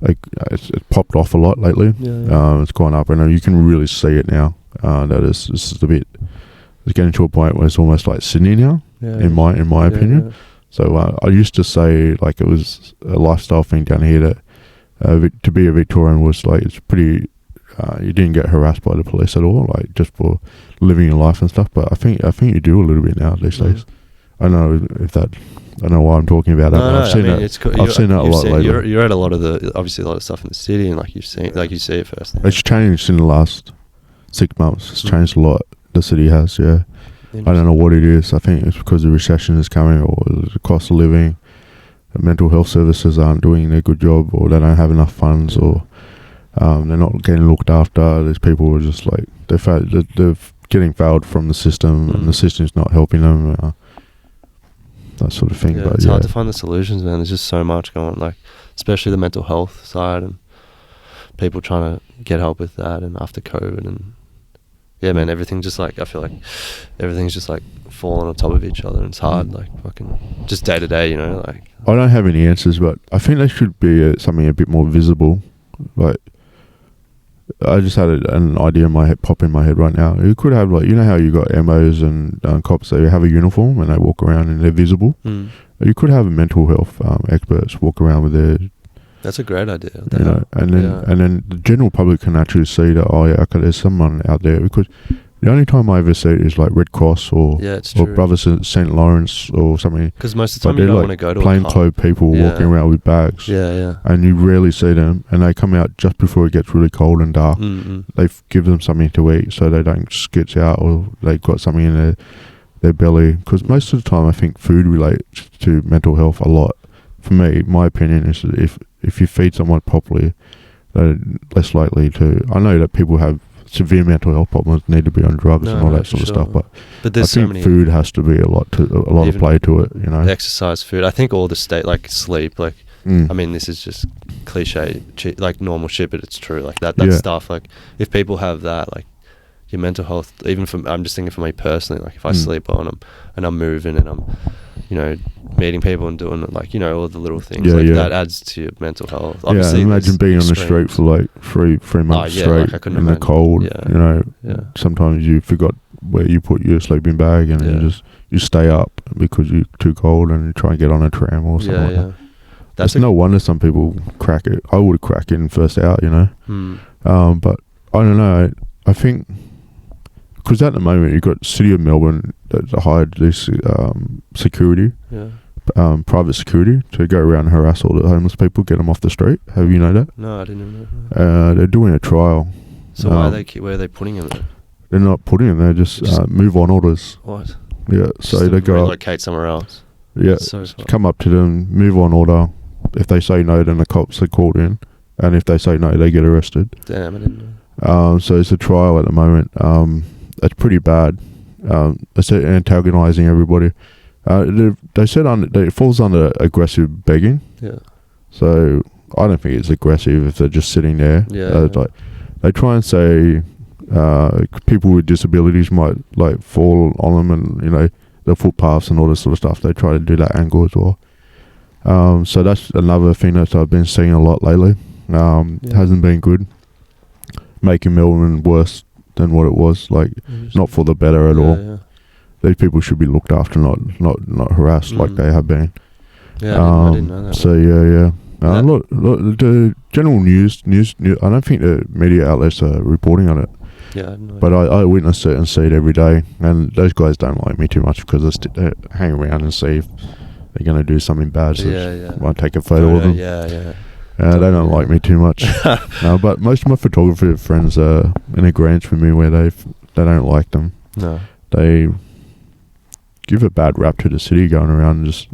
like, it's popped off a lot lately. It's gone up, and you can really see it now. That it's getting to a point where it's almost like Sydney now, in my opinion. So I used to say, like, it was a lifestyle thing down here that to be a Victorian was like, it's pretty. You didn't get harassed by the police at all, like, just for living your life and stuff. But I think you do a little bit now these days. I don't know why I'm talking about that. No, I've seen that a lot lately. You're at a lot of obviously a lot of stuff in the city, and like you see it first. It's changed in the last 6 months. It's changed a lot. The city has, I don't know what it is. I think it's because the recession is coming, or the cost of living. The mental health services aren't doing their good job, or they don't have enough funds, or they're not getting looked after. These people are just like, they're getting failed from the system, and the system's not helping them. That sort of thing. But it's hard to find the solutions, man. There's just so much going, like, especially the mental health side, and people trying to get help with that, and after COVID, and man, everything just, like, I feel like everything's just like falling on top of each other, and it's hard, like, fucking just day to day, like. I don't have any answers, but I think there should be something a bit more visible. Like, I just had an idea in my head, pop in my head right now. You could have, like, how you got MOs and cops, they have a uniform and they walk around and they're visible. You could have mental health experts walk around with their. That's a great idea. And then the general public can actually see that, okay, there's someone out there. Because the only time I ever see it is like Red Cross or Brothers St. Lawrence or something. Because most of the time you don't want to go to plainclothes people walking around with bags. And you rarely see them, and they come out just before it gets really cold and dark. They give them something to eat so they don't skits out, or they've got something in their belly. Because most of the time I think food relates to mental health a lot. For me, my opinion is that if you feed someone properly, they're less likely to. I know that people have severe mental health problems, need to be on drugs and all that sort of stuff, but there's I think food has to be a lot of play to it. Exercise, food. I think all the state, like sleep, like I mean, this is just cliche, like normal shit, but it's true. Like that stuff. Like if people have that, like your mental health. Even I'm just thinking for me personally. Like if I sleep well and I'm moving and I'm, meeting people and doing, like, all the little things, that adds to your mental health. Obviously, imagine being on the street for like three months straight, like in the cold. Sometimes you forgot where you put your sleeping bag, and you stay up because you're too cold, and you try and get on a tram or something like that. That's no wonder some people crack it. I would crack it in first out, but I don't know. I think because at the moment you've got City of Melbourne that hired this security, private security, to go around and harass all the homeless people, get them off the street. Have you know that? No, I didn't know. They're doing a trial. So where are they putting them then? They're not putting them. They're just move on orders. What? Yeah. So they go relocate somewhere else. Yeah. Come up to them, move on order. If they say no, then the cops are called in, and if they say no, they get arrested. Damn, I didn't know. So it's a trial at the moment. It's pretty bad. It's antagonizing everybody. They said it falls under aggressive begging. Yeah. So I don't think it's aggressive if they're just sitting there. Like, they try and say people with disabilities might like fall on them, and the footpaths and all this sort of stuff. They try to do that angle as well. So that's another thing that I've been seeing a lot lately. It hasn't been good. Making Melbourne worse than what it was, like not for the better at all. Yeah. These people should be looked after, not harassed like they have been. Yeah, I didn't know that. So look, the general news. I don't think the media outlets are reporting on it. Yeah, no but I witness it and see it every day, and those guys don't like me too much because they hang around and see if they're going to do something bad. So I might take a photo of them. Yeah. They don't like me too much. No, but most of my photography friends are in agreement with me where they don't like them. No. They give a bad rap to the city going around and just...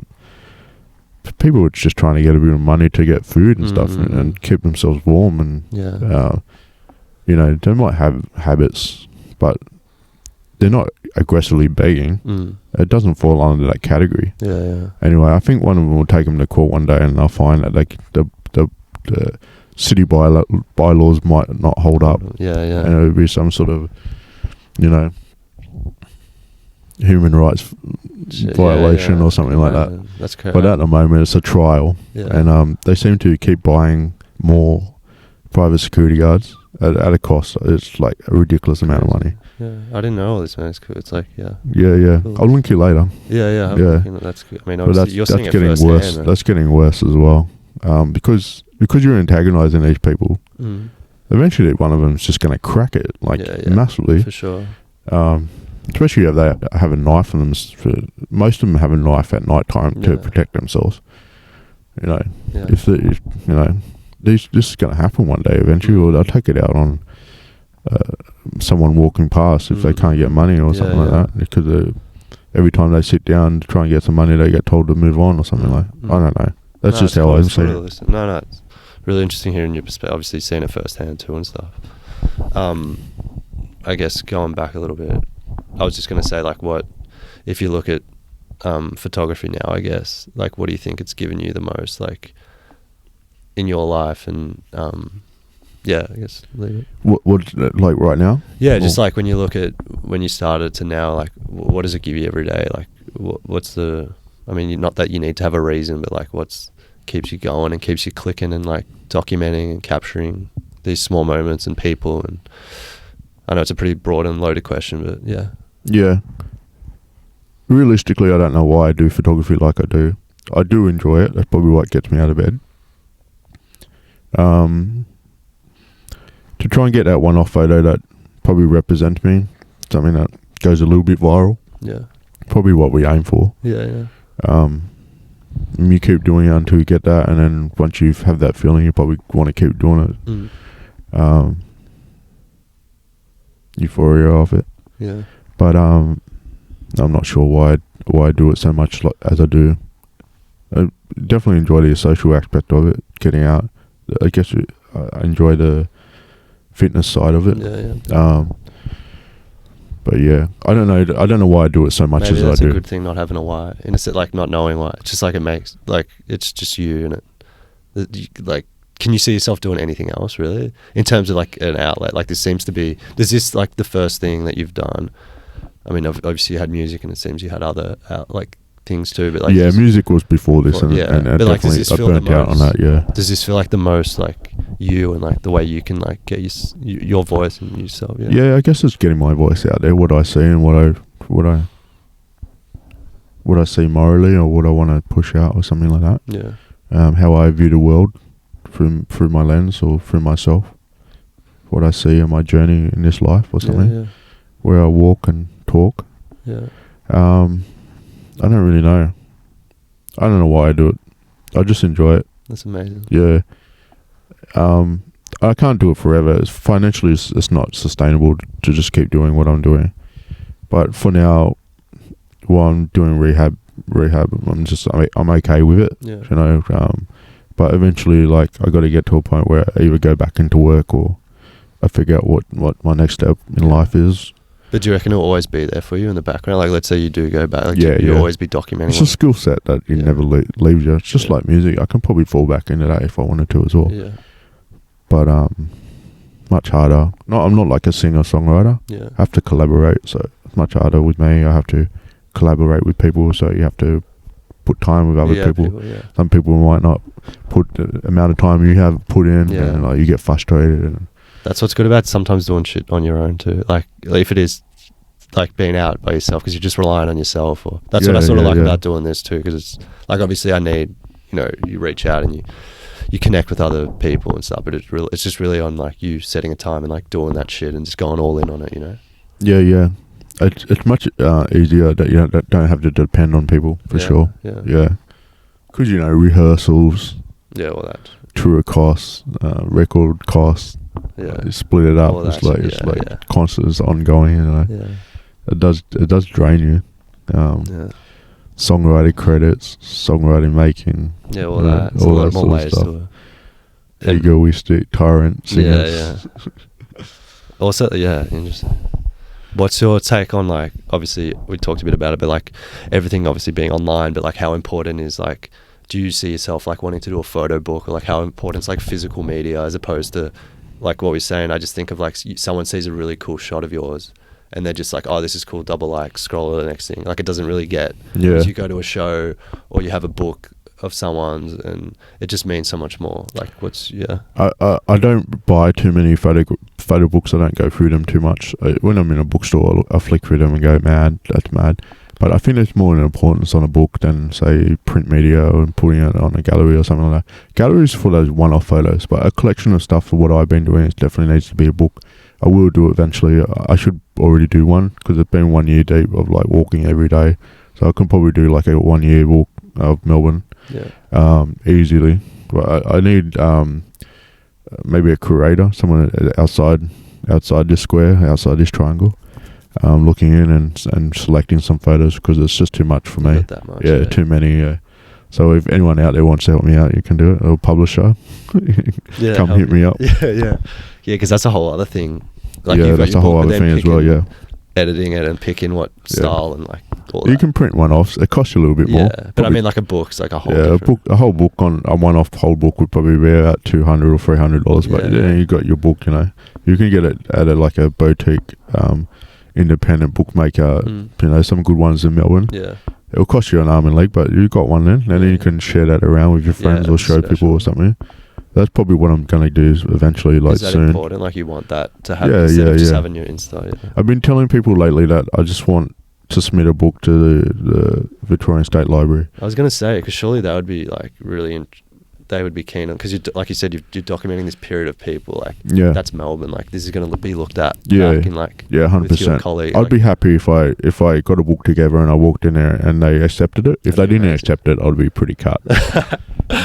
People are just trying to get a bit of money to get food and stuff and keep themselves warm and they might have habits, but they're not aggressively begging. It doesn't fall under that category. Anyway, I think one of them will take them to court one day and they'll find that the city bylaws might not hold up. And it'll be some sort of human rights violation or something like that. That's correct. But at the moment it's a trial, and they seem to keep buying more private security guards at a cost. It's like a ridiculous amount of money. I didn't know all this, man. It's cool. It's like cool. Cool. I'll link you later. That's good. I mean, obviously you're seeing it getting worse. That's getting worse as well, because you're antagonizing these people. Eventually one of them's just going to crack it massively, for sure. Especially if they have a knife on them. Most of them have a knife at night time to protect themselves. If this is going to happen one day eventually, or they'll take it out on someone walking past if they can't get money or something like that. Because every time they sit down to try and get some money, they get told to move on or something like that. I don't know. That's just how I see it. No, it's really interesting hearing your perspective. Obviously, seeing it firsthand too and stuff. I guess going back a little bit, I was just going to say, like, what if you look at photography now, I guess, like, what do you think it's given you the most, like, in your life? And I guess leave it. What like right now? Yeah, just like when you look at when you started to now, like, what does it give you every day? Like, what's the... I mean, not that you need to have a reason, but like, what's keeps you going and keeps you clicking and like documenting and capturing these small moments and people? And I know it's a pretty broad and loaded question, but yeah. Realistically, I don't know why I do photography like I do. I do enjoy it. That's probably what gets me out of bed. To try and get that one-off photo that probably represents me, something that goes a little bit viral. Yeah. Probably what we aim for. Yeah. You keep doing it until you get that, and then once you have that feeling, you probably want to keep doing it. Euphoria of it. Yeah. But I'm not sure why I do it so much as I do. I definitely enjoy the social aspect of it, getting out. I guess I enjoy the fitness side of it. Yeah. But yeah, I don't know why I do it so much as I do. That's a good thing, not having a why. In a sense, like not knowing why. It's just like it makes, like, it's just you, and like, can you see yourself doing anything else really in terms of like an outlet? Like this seems to be, there's this like the first thing that you've done. I mean, obviously you had music, and it seems you had other like things too. But like, music was before this, and but like, definitely I burnt out on that. Yeah. Does this feel like the most like you, and like the way you can like get your voice and yourself? Yeah, I guess it's getting my voice out there, what I see and what I see morally, or what I want to push out, or something like that. Yeah. How I view the world through my lens, or through myself, what I see in my journey in this life, or something. Where I walk and talk. Yeah. I don't really know. I don't know why I do it. I just enjoy it. That's amazing. Yeah. I can't do it forever. Financially, it's not sustainable to just keep doing what I'm doing. But for now, while I'm doing rehab, I'm okay with it. Yeah. You know. But eventually, like, I got to get to a point where I either go back into work, or I figure out what my next step in life is. But do you reckon it'll always be there for you in the background? Like, let's say you do go back, like, you'll always be documenting. It's a skill set that you never leaves you. It's just like music. I can probably fall back into that if I wanted to as well. Yeah. But much harder. No, I'm not like a singer-songwriter. Yeah. I have to collaborate, so it's much harder with me. I have to collaborate with people, so you have to put time with other people. Some people might not put the amount of time you have put in, and like, you get frustrated. And that's what's good about sometimes doing shit on your own too. Like if it is like being out by yourself, because you're just relying on yourself. Or that's what I sort of like about doing this too, because it's like, obviously I need, you reach out and you connect with other people and stuff, but it's just really on like you setting a time and like doing that shit and just going all in on it, you know? Yeah. It's much easier that you don't have to depend on people, for sure. Yeah. Because, rehearsals. Yeah, all that. Tour costs, record costs. Yeah. You split it up. It's like constant, it's ongoing, Yeah. It does drain you. Songwriting credits, songwriting making. Yeah, all that. It's all that more layers to it. Egoistic tyrant singers. Yeah. Also, interesting. What's your take on, like, obviously we talked a bit about it, but like everything obviously being online, but like how important is, like, do you see yourself like wanting to do a photo book, or like how important is like physical media as opposed to like what we're saying? I just think of like someone sees a really cool shot of yours and they're just like, oh, this is cool, double like, scroll to the next thing. Like it doesn't really get, if you go to a show or you have a book of someone's, and it just means so much more. Like I don't buy too many photo books. I don't go through them too much. When I'm in a bookstore, I flick through them and go, that's mad. But I think there's more an importance on a book than, say, print media or putting it on a gallery or something like that. Galleries for those one-off photos, but a collection of stuff for what I've been doing, it definitely needs to be a book. I will do it eventually. I should already do one, because it's been 1 year deep of like walking every day. So I can probably do like a 1 year walk of Melbourne easily. But I need maybe a curator, someone outside this square, outside this triangle. Looking in and selecting some photos, because it's just too much for me. Not that much, too many. So if anyone out there wants to help me out, you can do it. Or publisher, come hit me up. Yeah. Because that's a whole other thing. Like that's a whole other thing as well. Yeah, editing it and picking what style and like all that. You can print one off. It costs you a little bit more. Yeah, but I mean, like a book's like a whole. Yeah, a whole book on a one-off whole book would probably be about $200 or $300. But then you got your book. You can get it at a boutique. Independent bookmaker, some good ones in Melbourne. Yeah, it'll cost you an arm and leg, but you got one then, and then you can share that around with your friends or show people or something. That's probably what I'm gonna do eventually, like is that soon. Important? Like you want that to have instead of just having your Insta. Yeah. I've been telling people lately that I just want to submit a book to the Victorian State Library. I was gonna say, because surely that would be like really. They would be keen on, because like you said, you're documenting this period of people. Like that's Melbourne. Like this is going to be looked at. Back in like 100%. I'd be happy if I got a book together and I walked in there and they accepted it. If they didn't accept it, I'd be pretty cut.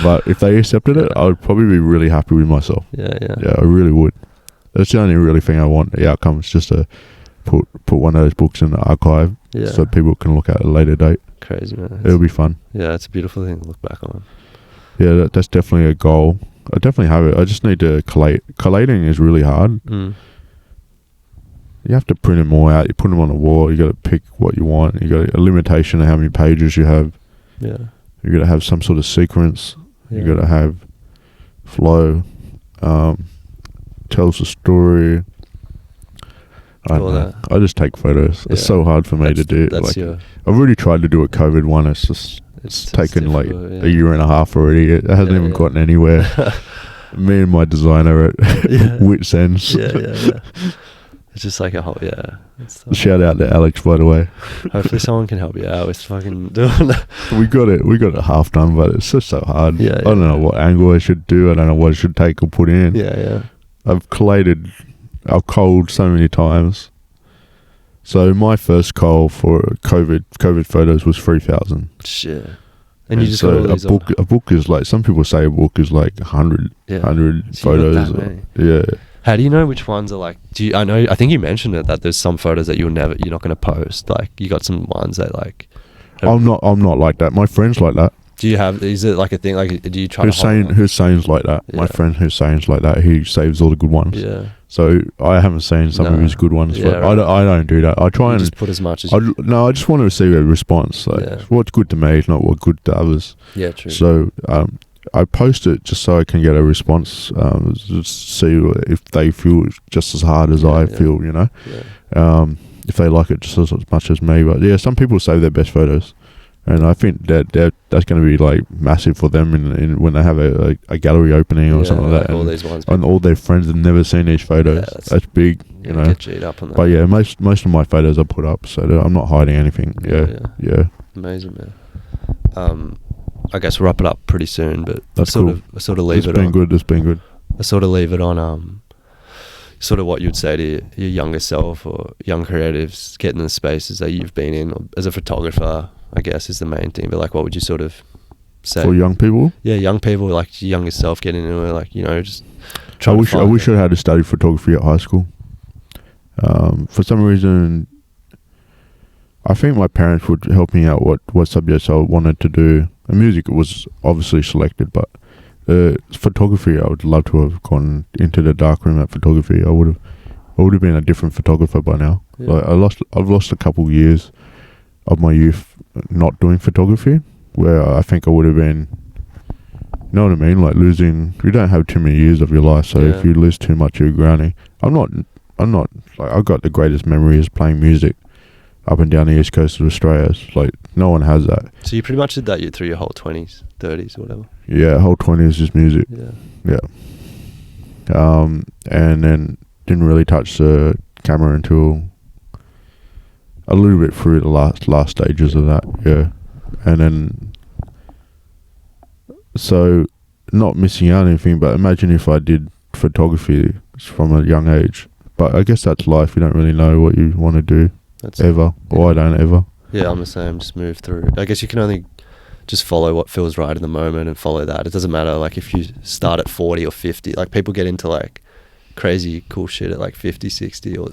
But if they accepted it, I would probably be really happy with myself. Yeah, I really would. That's the only really thing I want. The outcome is just to put one of those books in the archive, so people can look at a later date. Crazy, man. It'll be fun. Yeah, it's a beautiful thing to look back on. Yeah, that's definitely a goal. I definitely have it. I just need to collate. Collating is really hard. You have to print them all out. You put them on a wall. You got to pick what you want. You got a limitation of how many pages you have. Yeah. You got to have some sort of sequence. Yeah. You got to have flow. Tells a story. I don't know. I just take photos. It's so hard for me to do. I've already tried to do a COVID one. It's taken like a year and a half already. It hasn't even gotten anywhere. Me and my designer at wit's ends. Yeah. It's just like a whole, Shout out to Alex, by the way. Hopefully someone can help you out with fucking doing that. We got it half done, but it's just so hard. I don't know what angle I should do. I don't know what I should take or put in. Yeah. I've culled so many times. So my first cull for COVID photos was 3,000. Shit. And you just got all these a book is like, some people say a book is like 100 photos. Yeah. How do you know which ones are like? I think you mentioned it, that there's some photos that you're not going to post. Like you got some ones that like. I'm not like that. My friend's like that. Do you have? Is it like a thing? Like, do you try Hussein's like that. My friend Hussein's like that. He saves all the good ones. Yeah. So I haven't seen some of his good ones. But right. I don't do that. I try and just put as much as. I just want to receive a response. Like what's good to me is not what's good to others. Yeah, true. So I post it just so I can get a response. Just see if they feel just as hard as I feel. Yeah. If they like it just as much as me. But some people save their best photos. And I think that's going to be like massive for them in when they have a gallery opening or something like that. All these ones, and all their friends have never seen these photos. That's big, Get G'd up on that. But most of my photos I put up, so I'm not hiding anything. Yeah. Amazing, man. I guess wrap it up pretty soon, but that's sort cool. of sort of leave it's it been on. good. It's been good. I sort of leave it on sort of what you'd say to your younger self or young creatives getting in the spaces that you've been in, or as a photographer, I guess is the main thing. But like, what would you sort of say for young people? Yeah, young people, like your younger self getting into it, like, you know, just I wish I had to study photography at high school. For some reason, I think my parents would help me out what subjects I wanted to do. And music was obviously selected, but photography, I would love to have gone into the darkroom at photography. I would have been a different photographer by now. Yeah. Like I've lost a couple of years of my youth not doing photography, where I think I would have been. You know what I mean? Like losing. You don't have too many years of your life, so if you lose too much, you're grounding. I'm not. Like, I've got the greatest memories playing music up and down the east coast of Australia. It's like no one has that. So you pretty much did that through your whole 20s, 30s, or whatever. Yeah, whole 20s is just music. Yeah. And then didn't really touch the camera until a little bit through the last stages of that. Yeah, and then so not missing out on anything. But imagine if I did photography from a young age. But I guess that's life. You don't really know what you want to do ever, or I don't ever. Yeah, I'm the same. Just move through. I guess you can only just follow what feels right in the moment and follow that. It doesn't matter like if you start at 40 or 50. Like people get into like crazy cool shit at like 50, 60 or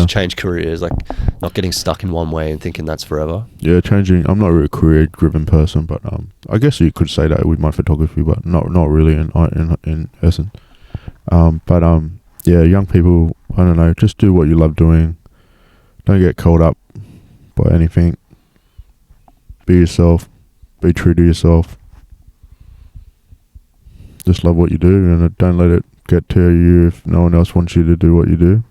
change careers, like not getting stuck in one way and thinking that's forever. Yeah, changing. I'm not a career driven person, but I guess you could say that with my photography, but not really in essence. Yeah, young people, I don't know, just do what you love doing. Don't get caught up by anything. Be yourself. Be true to yourself. Just love what you do, and don't let it get to you if no one else wants you to do what you do.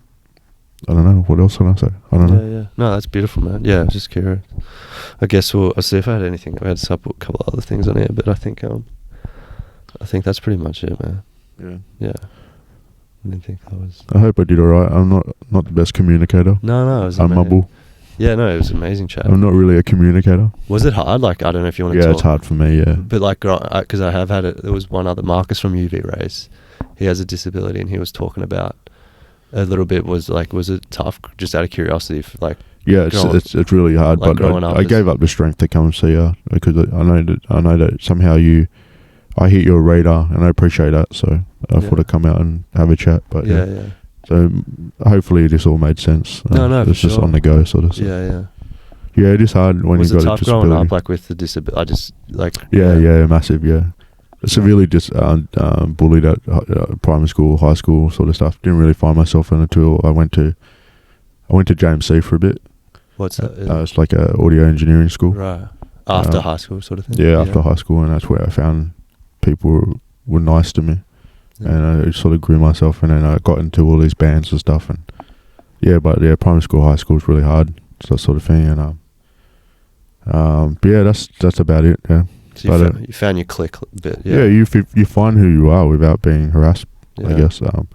I don't know. What else can I say? I don't know. Yeah. No, that's beautiful, man. Yeah, I was just curious. I guess I'll see if I had anything. I had a couple of other things on here, but I think that's pretty much it, man. Yeah. I didn't think that was... I hope I did alright. I'm not the best communicator. No, it was amazing. I mumble. Yeah, no, it was an amazing chat. I'm not really a communicator. Was it hard? Like, I don't know if you want to talk. Yeah, it's hard for me, yeah. But like, because I have had it, there was one other, Marcus from UV Race. He has a disability, and he was talking about a little bit, was it tough, just out of curiosity, yeah, it's really hard, like, but I gave up the strength to come and see her, because I know that somehow I hit your radar, and I appreciate that, so I thought I'd come out and have a chat, but yeah. So hopefully this all made sense. No, it's just on the go sort of stuff. Yeah, it is hard when you've got a disability. Was it tough growing up, like with the disability? I just like... Yeah, massive, yeah. Severely just bullied at primary school, high school sort of stuff. Didn't really find myself in until I went to JMC for a bit. What's that? It's like a audio engineering school. Right. After high school sort of thing? Yeah, after high school, and that's where I found people were nice to me. Yeah. And I sort of grew myself, and then I got into all these bands and stuff, and primary school, high school is really hard, that sort of thing, and but yeah, that's about it. Yeah. So you found your click a bit. Yeah, you find who you are without being harassed. I guess, and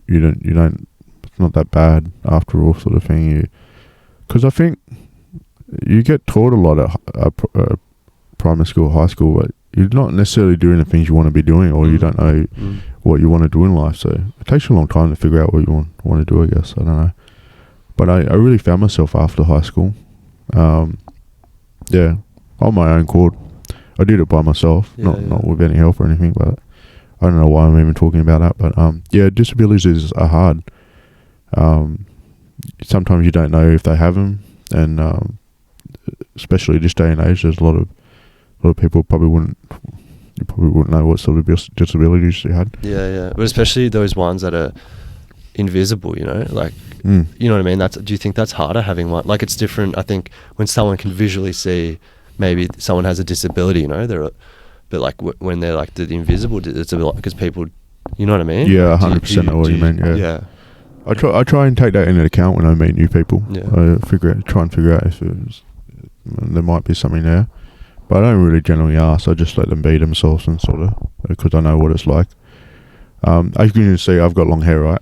you don't. It's not that bad after all, sort of thing. Because I think you get taught a lot at primary school, high school, but you're not necessarily doing the things you want to be doing, or you don't know what you want to do in life. So it takes you a long time to figure out what you want to do, I guess. I don't know. But I really found myself after high school. On my own accord. I did it by myself, not with any help or anything, but I don't know why I'm even talking about that. But disabilities are hard. Sometimes you don't know if they have them, and especially this day and age, there's a lot of people probably wouldn't know what sort of disabilities they had. Yeah, but especially those ones that are invisible, you know, like you know what I mean. Do you think that's harder having one? Like, it's different. I think when someone can visually see, maybe someone has a disability, you know, but like when they're like the invisible, it's a bit like, because people, you know what I mean? Yeah, 100% know what you mean. Yeah. I try and take that into account when I meet new people. Yeah. I try and figure out if there might be something there, but I don't really generally ask. I just let them be themselves, and sort of, because I know what it's like. As you can see, I've got long hair, right?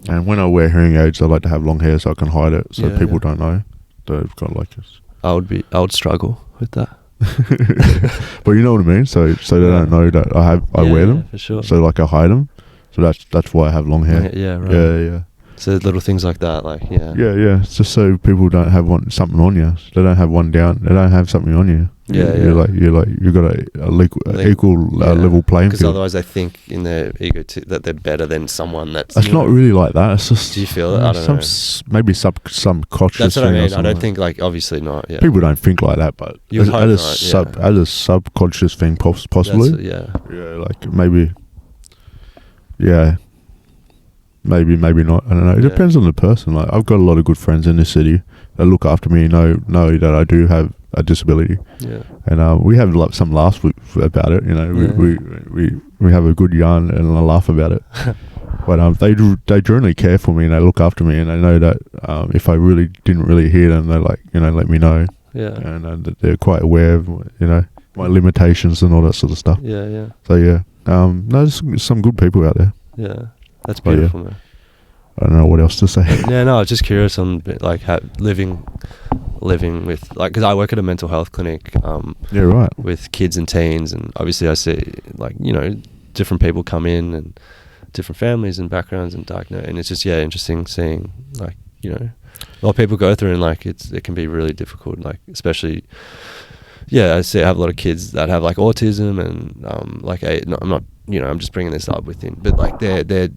And when I wear hearing aids, I like to have long hair so I can hide it, so people don't know that I've got like this. I would struggle with that. But you know what I mean. So they don't know that I wear them. For sure. So like I hide them. So that's why I have long hair. Yeah, right. Yeah. So little things like that, like Yeah. It's just so people don't have something on you. They don't have one down. They don't have something on you. You've got a equal level playing field. Because otherwise they think in their ego that they're better than someone that's. It's not really like that. It's just. Do you feel it? I don't know. Maybe some conscious. That's what I mean. I don't think like obviously not. Yeah. People don't think like that, but as a subconscious thing, possibly. Yeah, like maybe. Yeah. Maybe not. I don't know. It depends on the person. Like I've got a lot of good friends in this city that look after me. Know that I do have a disability. Yeah. And we have some laughs about it. You know, we have a good yarn and a laugh about it. But they generally care for me and they look after me and they know that if I really didn't really hear them, they like let me know. Yeah. And they're quite aware of my limitations and all that sort of stuff. Yeah. So no, there's some good people out there. Yeah. That's beautiful, man. I don't know what else to say. Yeah, no, I was just curious on like living with like because I work at a mental health clinic. Right. With kids and teens, and obviously I see like different people come in and different families and backgrounds and and it's just interesting seeing like a lot of people go through and like it can be really difficult, like especially. Yeah, I see. I have a lot of kids that have like autism and like I'm not. I'm just bringing this up within, but like they're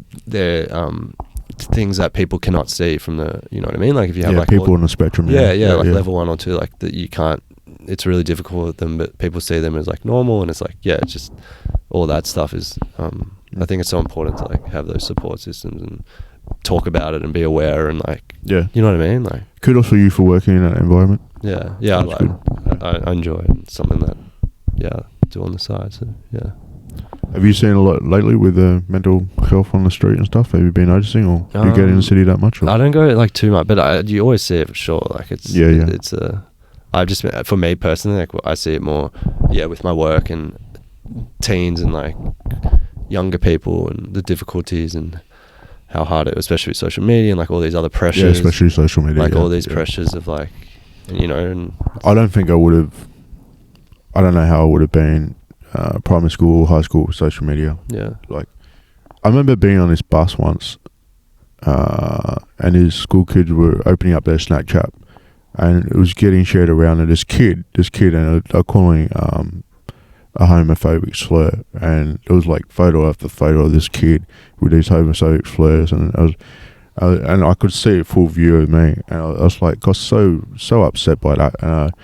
things that people cannot see from the, you know what I mean? Like if you have like people on the spectrum. Like level 1 or 2, like that you can't. It's really difficult with them, but people see them as like normal, and it's like it's just all that stuff is. I think it's so important to like have those support systems and talk about it and be aware and like you know what I mean? Like kudos for you for working in that environment. Yeah, I enjoy it. It's something that do on the side. So Have you seen a lot lately with mental health on the street and stuff? Have you been noticing, or do you get in the city that much? Or? I don't go like too much, but you always see it for sure. Like it's it's I've just for me personally, like I see it more with my work and teens and like younger people and the difficulties and how hard it, especially with social media and like all these other pressures. Yeah, especially social media. Like all these pressures of like, and I don't think I would have. I don't know how I would have been. Primary school, high school, social media. Yeah. Like, I remember being on this bus once, and his school kids were opening up their Snapchat, and it was getting shared around. And this kid, and they're calling a homophobic slur, and it was like photo after photo of this kid with these homophobic slurs, and and I could see it full view of me, and I was like, got so upset by that, and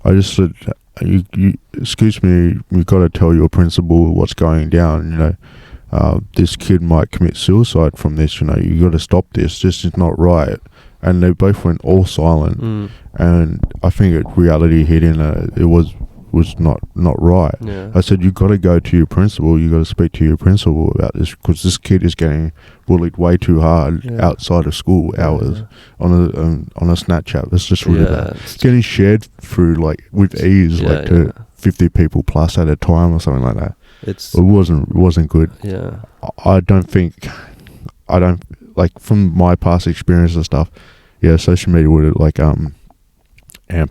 I just said. You excuse me, you've got to tell your principal what's going down. This kid might commit suicide from this. You got to stop this. This is not right. And they both went all silent. And I think reality hit in. It was not right. Yeah. I said, you got to go to your principal. You got to speak to your principal about this, because this kid is getting bullied way too hard outside of school hours on a Snapchat. It's just really bad. It's getting shared through like with ease, to 50 people plus at a time or something like that. It wasn't good. Yeah. I don't like from my past experience and stuff. Yeah, social media would have like amp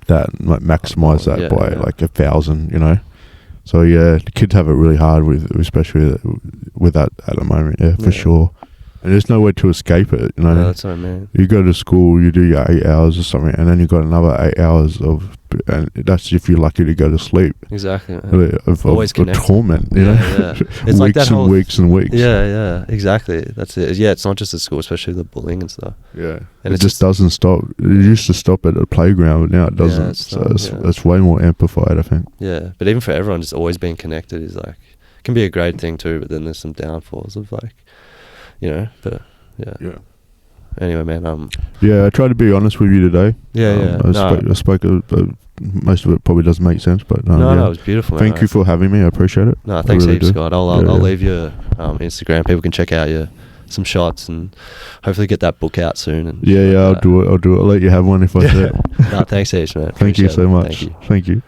that and like maximize that by like 1,000. So the kids have it really hard especially with that at the moment. For sure. And there's nowhere to escape it. Yeah, that's what I mean. You go to school, you do your 8 hours or something, and then you got another 8 hours and that's if you're lucky to go to sleep. Exactly. Of torment, It's weeks like that and weeks and weeks. Yeah, exactly. That's it. Yeah, it's not just at school, especially the bullying and stuff. Yeah, and it just doesn't stop. It used to stop at a playground, but now it doesn't. It's way more amplified, I think. Yeah, but even for everyone, just always being connected is like can be a great thing too. But then there's some downfalls of like. But yeah. Anyway, man. I tried to be honest with you today. I spoke. Most of it probably doesn't make sense, but no, it was beautiful. Man. Thank you for having me. I appreciate it. No, thanks heaps, Scott. I'll leave your Instagram. People can check out some shots and hopefully get that book out soon. And I'll do it. I'll let you have one if I say it. No, thanks heaps, man. Thank you so much. Thank you.